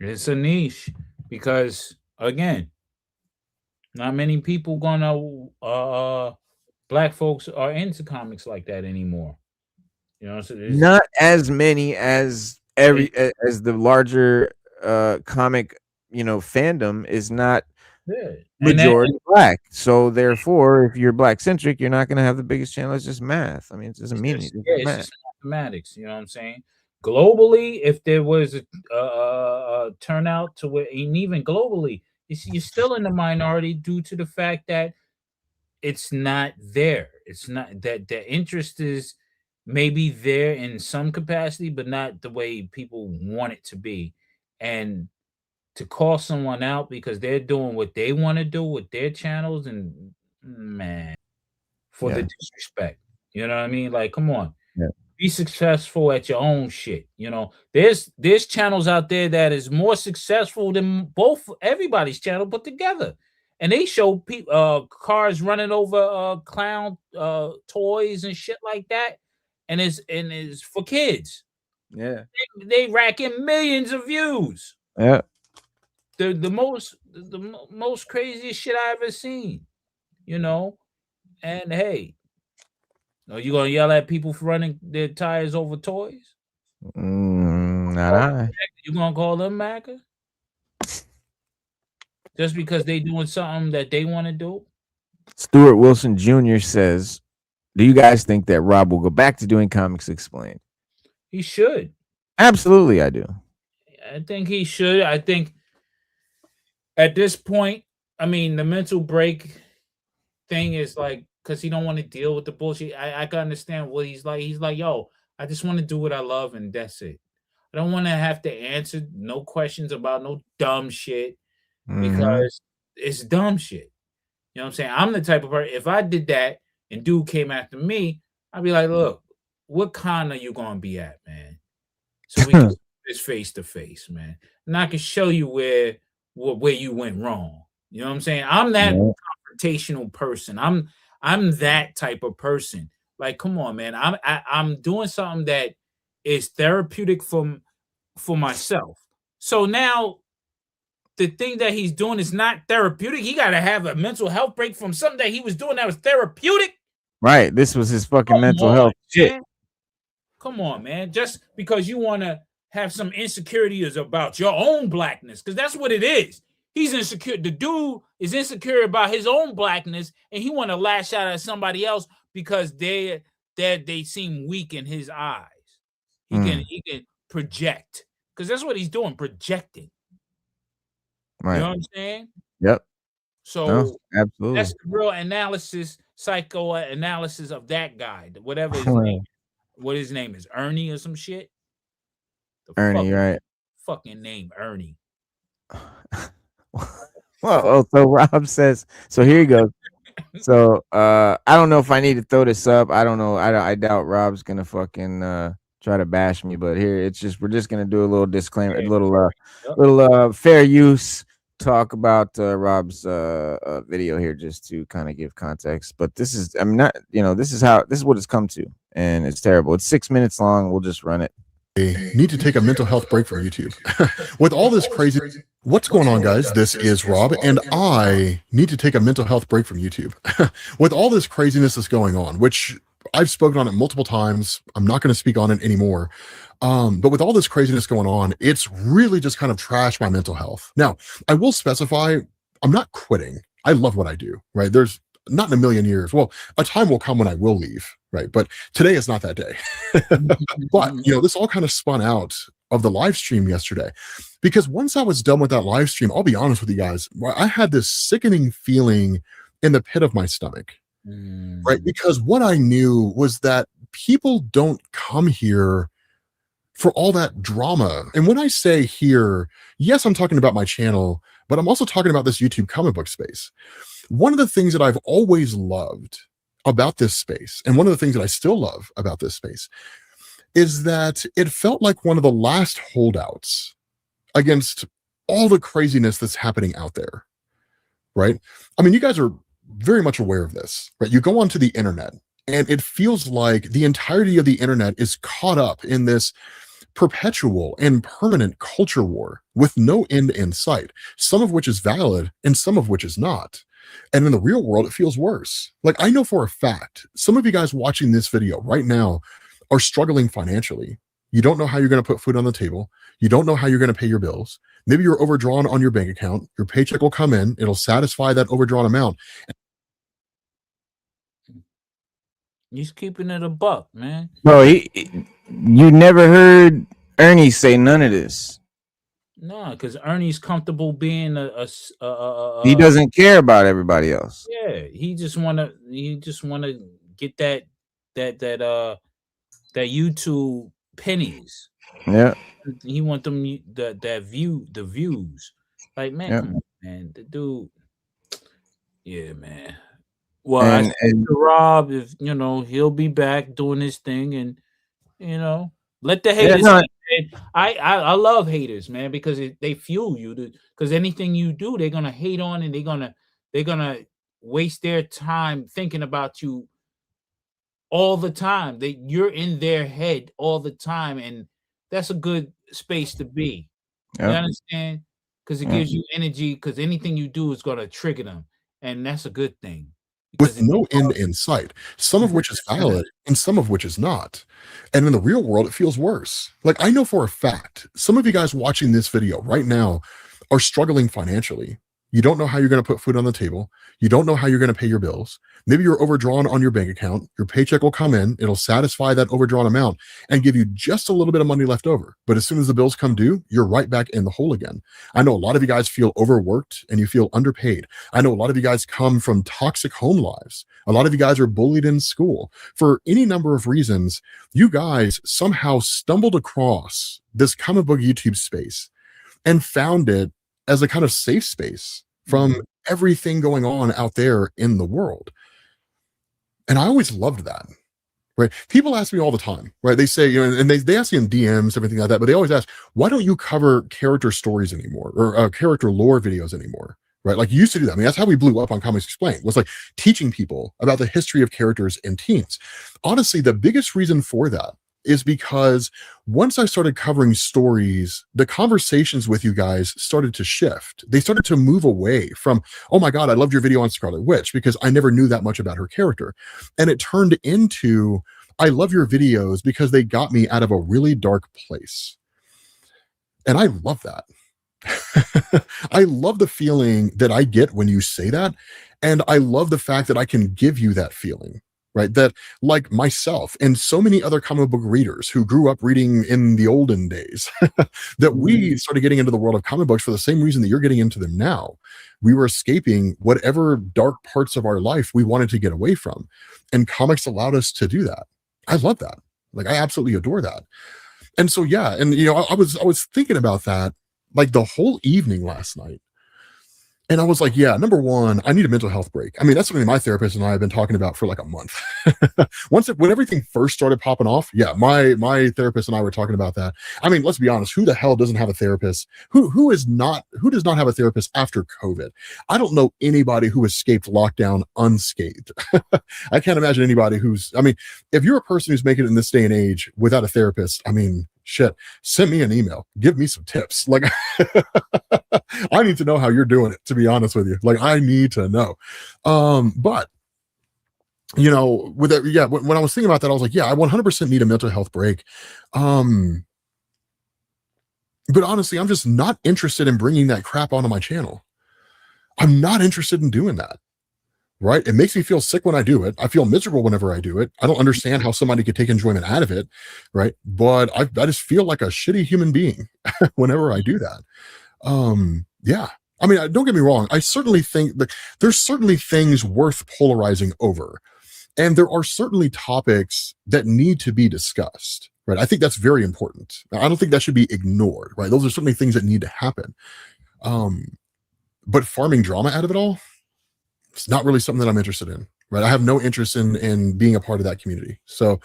It's a niche because, again, not many people black folks are into comics like that anymore. So not as many as as the larger comic fandom is not majority black. So therefore, if you're black centric, you're not going to have the biggest channel. It's just math. I mean, it doesn't mean anything. It's just mathematics. You know what I'm saying? Globally, if there was a turnout to where, and even globally, you're still in the minority due to the fact that it's not there. It's not that the interest is maybe there in some capacity, but not the way people want it to be. And to call someone out because they're doing what they want to do with their channels, and man, for the disrespect, you know what I mean? Like, come on. Be successful at your own shit. There's channels out there that is more successful than everybody's channel put together, and they show cars running over clown toys and shit like that, and it's for kids. Yeah, they rack in millions of views. Yeah, the most craziest shit I ever seen. And hey. Are you gonna yell at people for running their tires over toys? Not I. You gonna call them MAGA? Just because they doing something that they want to do? Stuart Wilson Jr. says, do you guys think that Rob will go back to doing Comics Explained? He should. Absolutely, I do. I think he should. I think at this point, I mean, the mental break thing is like, because he don't want to deal with the bullshit. I can understand what he's like. He's like, yo, I just want to do what I love, and that's it. I don't want to have to answer no questions about no dumb shit, because it's dumb shit. You know what I'm saying? I'm the type of person, if I did that and dude came after me, I'd be like, look, what con are you going to be at, man? So we can do this face to face, man. And I can show you where you went wrong. You know what I'm saying? I'm that confrontational person. I'm that type of person. Like, come on, man. I'm doing something that is therapeutic for myself. So now the thing that he's doing is not therapeutic. He got to have a mental health break from something that he was doing that was therapeutic. Right. This was his fucking Come mental on, health shit. man. Come on, man. Just because you want to have some insecurities about your own blackness, because that's what it is. He's insecure. The dude is insecure about his own blackness, and he want to lash out at somebody else because they seem weak in his eyes. He can project, because that's what he's doing, projecting. Right. You know what I'm saying? Yep. So No, absolutely. that's the real analysis, psychoanalysis of that guy, whatever his name, what his name is, Ernie or some shit. Ernie, right? Fucking name, Ernie. Well, so Rob says, so here you go. So I don't know if I need to throw this up. I don't know. I doubt Rob's gonna fucking try to bash me, but here it's just, we're just gonna do a little disclaimer, a little fair use talk about Rob's video here, just to kind of give context. But this is, I'm not, this is what it's come to, and it's terrible. It's 6 minutes long. We'll just run it. Need to take a mental health break from YouTube. With all this crazy, what's going on, guys? This is Rob, and I need to take a mental health break from YouTube. With all this craziness that's going on, which I've spoken on it multiple times, I'm not going to speak on it anymore. But with all this craziness going on, it's really just kind of trashed my mental health. Now, I will specify, I'm not quitting. I love what I do, right? There's not in a million years. Well, a time will come when I will leave, right? But today is not that day. But, this all kind of spun out of the live stream yesterday, because once I was done with that live stream, I'll be honest with you guys, I had this sickening feeling in the pit of my stomach, right? Because what I knew was that people don't come here for all that drama. And when I say here, yes, I'm talking about my channel, but I'm also talking about this YouTube comic book space. One of the things that I've always loved about this space, and one of the things that I still love about this space, is that it felt like one of the last holdouts against all the craziness that's happening out there, right? I mean, you guys are very much aware of this, right? You go onto the internet, and it feels like the entirety of the internet is caught up in this perpetual and permanent culture war with no end in sight, some of which is valid and some of which is not. And in the real world, it feels worse. Like, I know for a fact, some of you guys watching this video right now are struggling financially. You don't know how you're going to put food on the table. You don't know how you're going to pay your bills. Maybe you're overdrawn on your bank account. Your paycheck will come in. It'll satisfy that overdrawn amount. He's keeping it a buck, man. Bro, you never heard Ernie say none of this. No, because Ernie's comfortable being He doesn't care about everybody else. Yeah, he just wanna get that YouTube pennies. Yeah. He want them the views. Like, man, come on, man. The dude. Yeah, man. Well, I said to Rob, if he'll be back doing his thing, and let the haters. I love haters, man, because they fuel you. Because anything you do, they're gonna hate on, and they're gonna waste their time thinking about you all the time. You're in their head all the time, and that's a good space to be. You understand? Because it gives you energy. Because anything you do is gonna trigger them, and that's a good thing. With no end in sight, some of which is valid and some of which is not. And in the real world, it feels worse. Like, I know for a fact, some of you guys watching this video right now are struggling financially. You don't know how you're going to put food on the table. You don't know how you're going to pay your bills. Maybe you're overdrawn on your bank account. Your paycheck will come in. It'll satisfy that overdrawn amount and give you just a little bit of money left over. But as soon as the bills come due, you're right back in the hole again. I know a lot of you guys feel overworked and you feel underpaid. I know a lot of you guys come from toxic home lives. A lot of you guys are bullied in school. For any number of reasons, you guys somehow stumbled across this comic book YouTube space and found it as a kind of safe space from everything going on out there in the world. And I always loved that, right? People ask me all the time, right? They say, and they ask me in DMs, everything like that, but they always ask, why don't you cover character stories anymore, or character lore videos anymore, right? Like you used to do that. I mean, that's how we blew up on Comics Explained, was like teaching people about the history of characters and teams. Honestly, the biggest reason for that is because once I started covering stories, the conversations with you guys started to shift. They started to move away from, oh my God, I loved your video on Scarlet Witch, because I never knew that much about her character. And it turned into, I love your videos because they got me out of a really dark place. And I love that. I love the feeling that I get when you say that. And I love the fact that I can give you that feeling, right? That, like myself and so many other comic book readers who grew up reading in the olden days, that we started getting into the world of comic books for the same reason that you're getting into them now. We were escaping whatever dark parts of our life we wanted to get away from. And comics allowed us to do that. I love that. Like, I absolutely adore that. And so, yeah. And, you know, I was thinking about that like the whole evening last night. And I was like, yeah, number one, I need a mental health break. I mean, that's something my therapist and I have been talking about for like a month. When everything first started popping off, yeah, my therapist and I were talking about that. I mean, let's be honest, who the hell doesn't have a therapist? Who does not have a therapist after COVID? I don't know anybody who escaped lockdown unscathed. I can't imagine anybody if you're a person who's making it in this day and age without a therapist, I mean, shit, send me an email, give me some tips. Like, I need to know how you're doing it, to be honest with you. Like, I need to know. But you know, with that, yeah, when I was thinking about that, I was like, yeah, I 100% need a mental health break. But honestly, I'm just not interested in bringing that crap onto my channel. I'm not interested in doing that. Right? It makes me feel sick when I do it. I feel miserable whenever I do it. I don't understand how somebody could take enjoyment out of it. Right? But I just feel like a shitty human being whenever I do that. Yeah. I mean, don't get me wrong. I certainly think that there's certainly things worth polarizing over. And there are certainly topics that need to be discussed. Right? I think that's very important. I don't think that should be ignored. Right? Those are certainly things that need to happen. But farming drama out of it all, it's not really something that I'm interested in, right? I have no interest in being a part of that community. So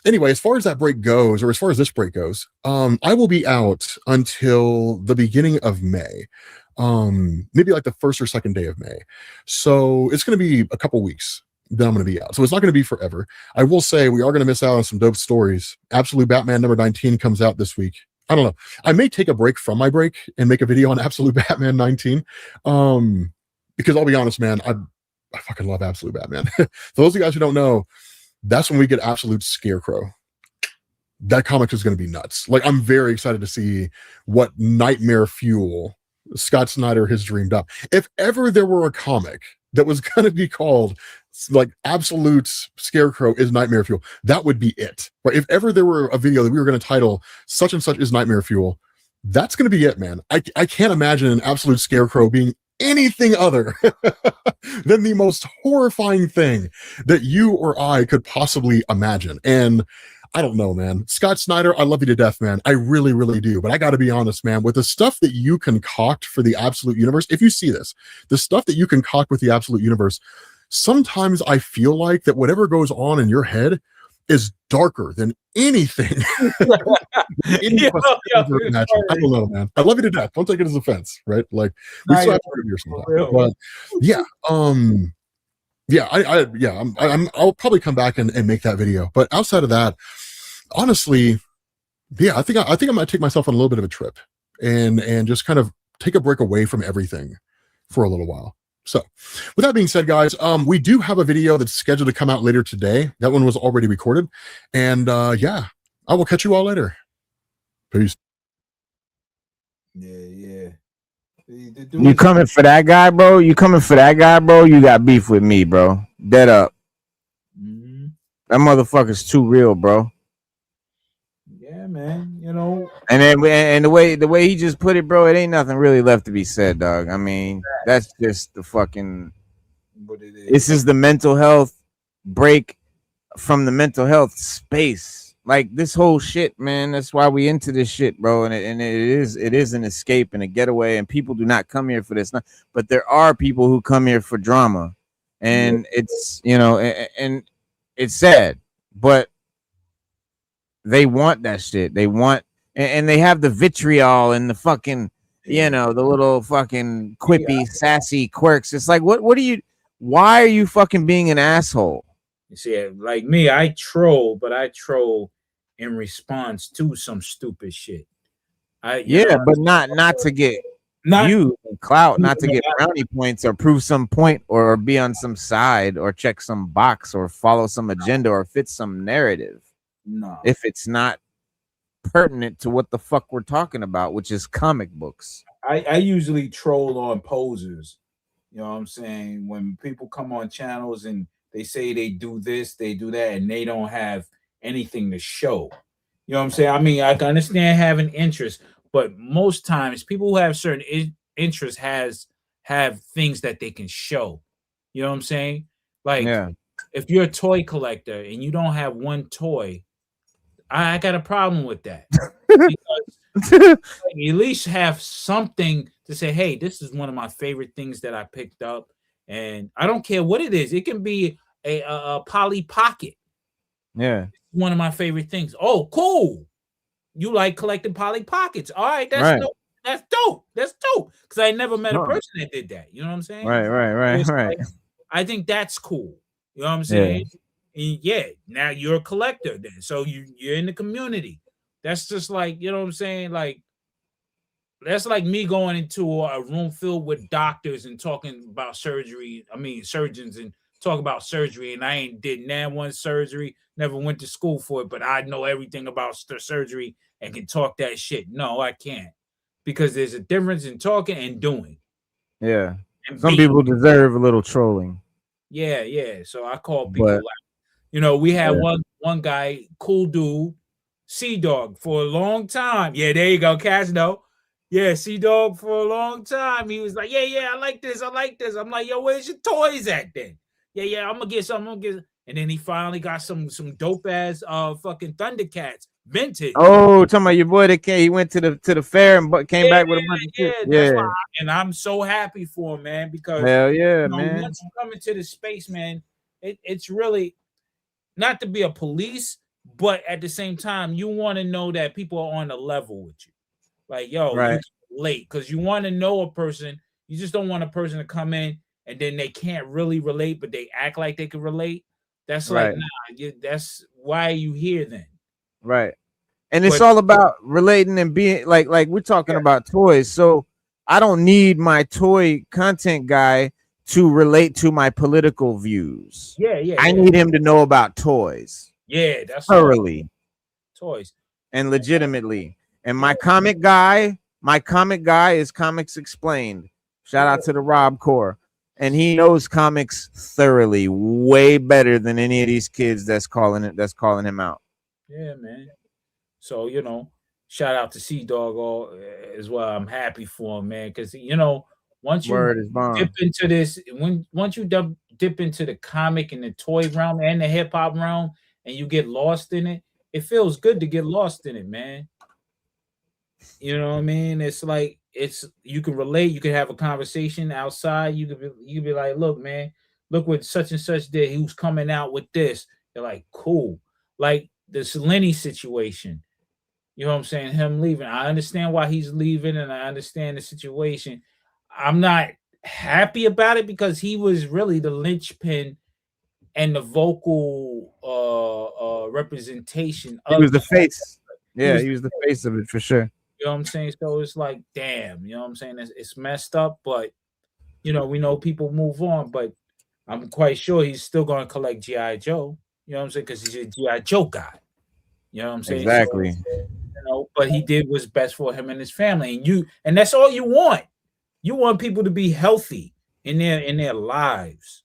anyway, as far as that break goes, or as far as this break goes, I will be out until the beginning of May, maybe like the first or second day of May. So it's going to be a couple weeks that I'm going to be out. So it's not going to be forever. I will say we are going to miss out on some dope stories. Absolute Batman number 19 comes out this week. I don't know. I may take a break from my break and make a video on Absolute Batman 19. Because I'll be honest, man, I fucking love Absolute Batman. For those of you guys who don't know, that's when we get Absolute Scarecrow. That comic is going to be nuts. Like, I'm very excited to see what nightmare fuel Scott Snyder has dreamed up. If ever there were a comic that was going to be called like Absolute Scarecrow is Nightmare Fuel, that would be it. Right? If ever there were a video that we were going to title such and such is Nightmare Fuel, that's going to be it, man. I can't imagine an Absolute Scarecrow being anything other than the most horrifying thing that you or I could possibly imagine. And I don't know, man. Scott Snyder, I love you to death, man. I really, really do. But I got to be honest, man, with the stuff that you concoct for the Absolute Universe, if you see this, the stuff that you concoct with the Absolute Universe, sometimes I feel like that whatever goes on in your head is darker than anything. I don't know, man. I love you to death. Don't take it as offense, right? Like, we still have to review sometimes. But yeah, I'll probably come back and make that video. But outside of that, honestly, yeah, I think I might take myself on a little bit of a trip and just kind of take a break away from everything for a little while. So with that being said, guys, we do have a video that's scheduled to come out later today. That one was already recorded. And yeah, I will catch you all later. Peace. Yeah. You coming for that guy, bro? You coming for that guy, bro? You got beef with me, bro. Dead up. Mm-hmm. That motherfucker's too real, bro. Yeah, man. You know. And then and the way he just put it, bro, it ain't nothing really left to be said, dog. I mean, that's just the fucking. What it is. This is the mental health break from the mental health space. Like, this whole shit, man. That's why we into this shit, bro. And it is an escape and a getaway. And people do not come here for this. But there are people who come here for drama, and it's, you know, and it's sad, but they want that shit. They want, and they have the vitriol and the fucking you know, the little fucking quippy, sassy quirks. It's like, what are you? Why are you fucking being an asshole? You see, like me, I troll, but I troll in response to some stupid shit. Yeah, but not to get not views and clout, not to get brownie points or prove some point or be on some side or check some box or follow some agenda or fit some narrative. no. If it's not pertinent to what the fuck we're talking about, which is comic books. I usually troll on posers. You know what I'm saying? When people come on channels and they say they do this, they do that, and they don't have anything to show. You know what I'm saying? I mean, I can understand having interest, but most times people who have certain interests have things that they can show. You know what I'm saying? Like Yeah. if you're a toy collector and you don't have one toy, I got a problem with that. Because at least have something to say, hey, this is one of my favorite things that I picked up. And I don't care what it is. It can be a Polly Pocket. Yeah. One of my favorite things. Oh, cool. You like collecting Polly Pockets. All right, that's that's dope. That's dope. Because I never met a person that did that. You know what I'm saying? Right. Like, I think that's cool. You know what I'm saying? And yeah, now you're a collector then. So you're in the community. That's just like, you know what I'm saying? Like, that's like me going into a room filled with doctors and talking about surgery. I mean, surgeons and talk about surgery. And I ain't did one surgery, never went to school for it, but I know everything about surgery and can talk that shit. No, I can't. Because there's a difference in talking and doing. Yeah. And some people deserve a little trolling. Yeah. So I call people like, you know, we had one guy, cool dude, Sea Dog for a long time. Yeah, there you go, Casino. Yeah, Sea Dog for a long time. He was like, yeah, I like this. I'm like, yo, where's your toys at then? Yeah, I'm gonna get some. And then he finally got some dope ass fucking Thundercats vintage. Oh, talking about your boy that came. He went to the fair and came back with a bunch of shit. That's why and I'm so happy for him, man. Because hell yeah, you know, man. once you come into the space, man, it's really not to be a police, but at the same time, you want to know that people are on the level with you. Like, yo, you can relate because you want to know a person. You just don't want a person to come in and then they can't really relate, but they act like they can relate. That's like, nah, that's why are you here then? Right. And it's all about relating and being like we're talking about toys. So I don't need my toy content guy to relate to my political views. I need him to know about toys. Yeah, that's thoroughly. Toys. And legitimately. And my comic guy is Comics Explained. Shout out to the Rob Core. And he knows comics thoroughly, way better than any of these kids that's calling him out. Yeah, man. So, you know, shout out to Sea Dog as well. I'm happy for him, man, because you know, once you dip into this, once you dip into the comic and the toy realm and the hip hop realm, and you get lost in it, it feels good to get lost in it, man. You know what I mean? It's like you can relate. You can have a conversation outside. You could be like, look, man, look what such and such did. He was coming out with this. You're like, cool. Like the Lenny situation. You know what I'm saying? Him leaving. I understand why he's leaving, and I understand the situation. I'm not happy about it because he was really the linchpin and the vocal representation. He was the face. Yeah, he was the face of it for sure. You know what I'm saying? So it's like, damn, you know what I'm saying? It's messed up, but you know, we know people move on, but I'm quite sure he's still going to collect G.I. Joe. You know what I'm saying? Because he's a G.I. Joe guy. You know what I'm saying? Exactly. So, you know, but he did what's best for him and his family, and that's all you want. You want people to be healthy in their lives,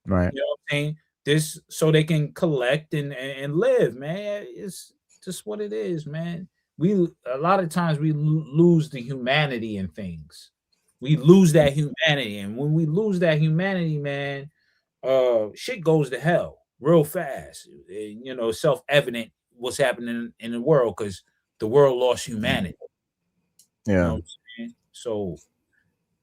right? You know what I'm saying? This so they can collect and live, man. It's just what it is, man. A lot of times we lose the humanity in things. We lose that humanity, and when we lose that humanity, man, shit goes to hell real fast. You know, self-evident what's happening in the world because the world lost humanity. Yeah. You know what I'm saying? So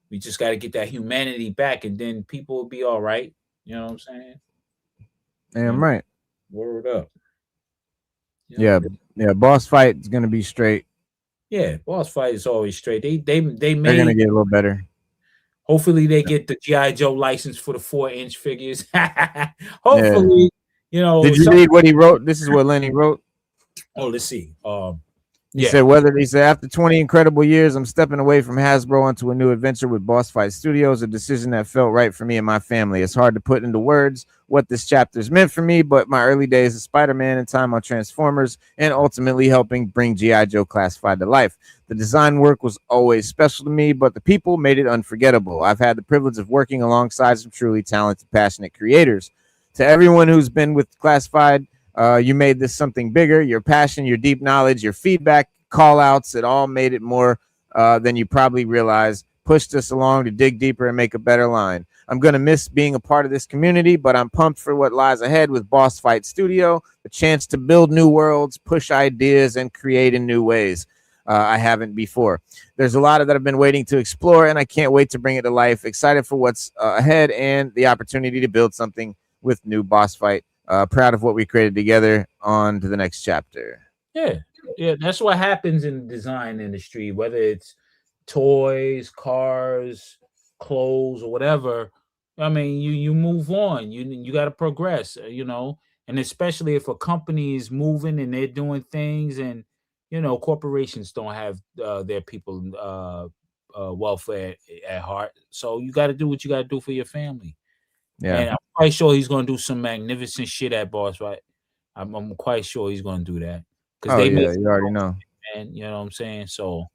we just got to get that humanity back, and then people will be all right. You know what I'm saying? Damn right. Word up. Yeah. Boss fight is gonna be straight. Yeah, boss fight is always straight. They They're made. gonna get a little better. Hopefully they get the G.I. Joe license for the 4-inch figures. Hopefully, you know. Did you read what he wrote? This is what Lenny wrote. Oh, let's see. He Yeah. said, he said, after 20 incredible years, I'm stepping away from Hasbro onto a new adventure with Boss Fight Studios, a decision that felt right for me and my family. It's hard to put into words what this chapter's meant for me, but my early days of Spider-Man and time on Transformers and ultimately helping bring G.I. Joe Classified to life. The design work was always special to me, but the people made it unforgettable. I've had the privilege of working alongside some truly talented, passionate creators. To everyone who's been with Classified, you made this something bigger. Your passion, your deep knowledge, your feedback, call outs, it all made it more than you probably realize, pushed us along to dig deeper and make a better line. I'm going to miss being a part of this community, but I'm pumped for what lies ahead with Boss Fight Studio, the chance to build new worlds, push ideas, and create in new ways I haven't before. There's a lot of that I've been waiting to explore, and I can't wait to bring it to life. Excited for what's ahead and the opportunity to build something with new Boss Fight. Proud of what we created together. On to the next chapter. Yeah, that's what happens in the design industry, whether it's toys, cars, clothes, or whatever. I mean, you move on. You got to progress, you know, and especially if a company is moving and they're doing things, and you know, corporations don't have their people welfare at heart. So you got to do what you got to do for your family. Yeah, and I'm quite sure he's going to do some magnificent shit at Boss, right? I'm quite sure he's going to do that because they make you already know. and you know what I'm saying. So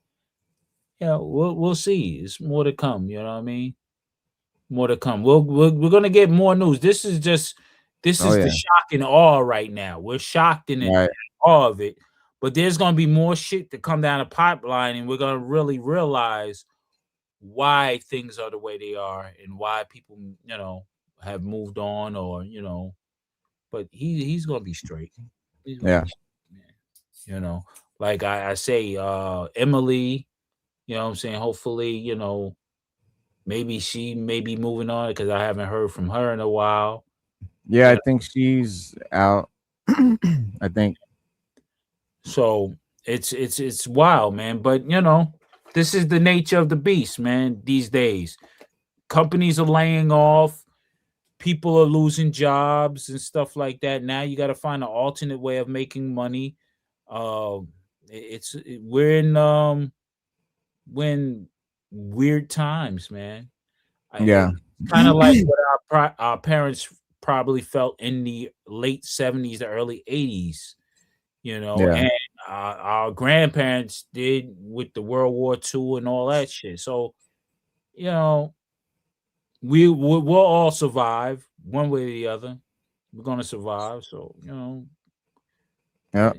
yeah, we'll see. It's more to come. You know what I mean? More to come. We're gonna get more news. This is the shock and awe right now. We're shocked and in awe of it, but there's gonna be more shit to come down the pipeline, and we're gonna really realize why things are the way they are and why people, you know, have moved on, or you know. But he's gonna be straight. He's gonna be straight, man. You know, like I say, Emily. You know what I'm saying? Hopefully, you know, maybe she may be moving on because I haven't heard from her in a while. Yeah, I think she's out. I think. So it's wild, man. But you know, this is the nature of the beast, man. These days, companies are laying off, people are losing jobs and stuff like that. Now you got to find an alternate way of making money. We're in when weird times, man. Yeah, kind of like what our parents probably felt in the late 70s, the early 80s, you know, and our grandparents did with the World War II and all that shit. So, you know, we'll all survive one way or the other. We're gonna survive. So, you know, yeah.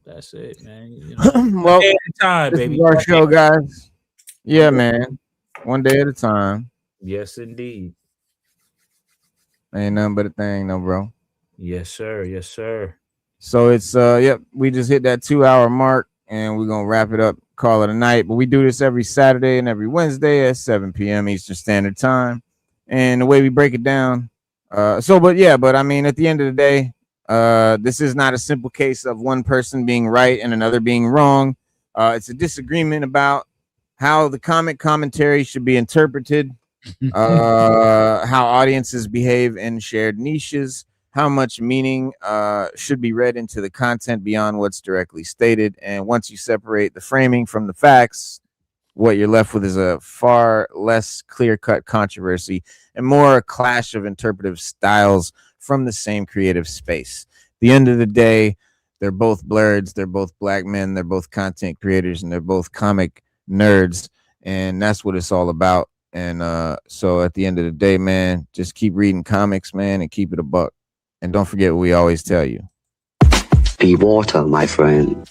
That's it, man. You know, well, one day at a time, this baby. is our show, guys. Yeah, man. One day at a time. Yes, indeed. Ain't nothing but a thing, no, bro. Yes, sir. Yes, sir. So it's we just hit that 2-hour mark, and we're gonna wrap it up, call it a night. But we do this every Saturday and every Wednesday at 7 p.m. Eastern Standard Time. And the way we break it down, but I mean, at the end of the day, this is not a simple case of one person being right and another being wrong. It's a disagreement about how the comic commentary should be interpreted, how audiences behave in shared niches, how much meaning should be read into the content beyond what's directly stated. And once you separate the framing from the facts, what you're left with is a far less clear-cut controversy and more a clash of interpretive styles from the same creative space. At the end of the day, they're both blerds, they're both black men, they're both content creators, and they're both comic nerds, and that's what it's all about. And so at the end of the day, man, just keep reading comics, man, and keep it a buck. And don't forget what we always tell you. Be water, my friend.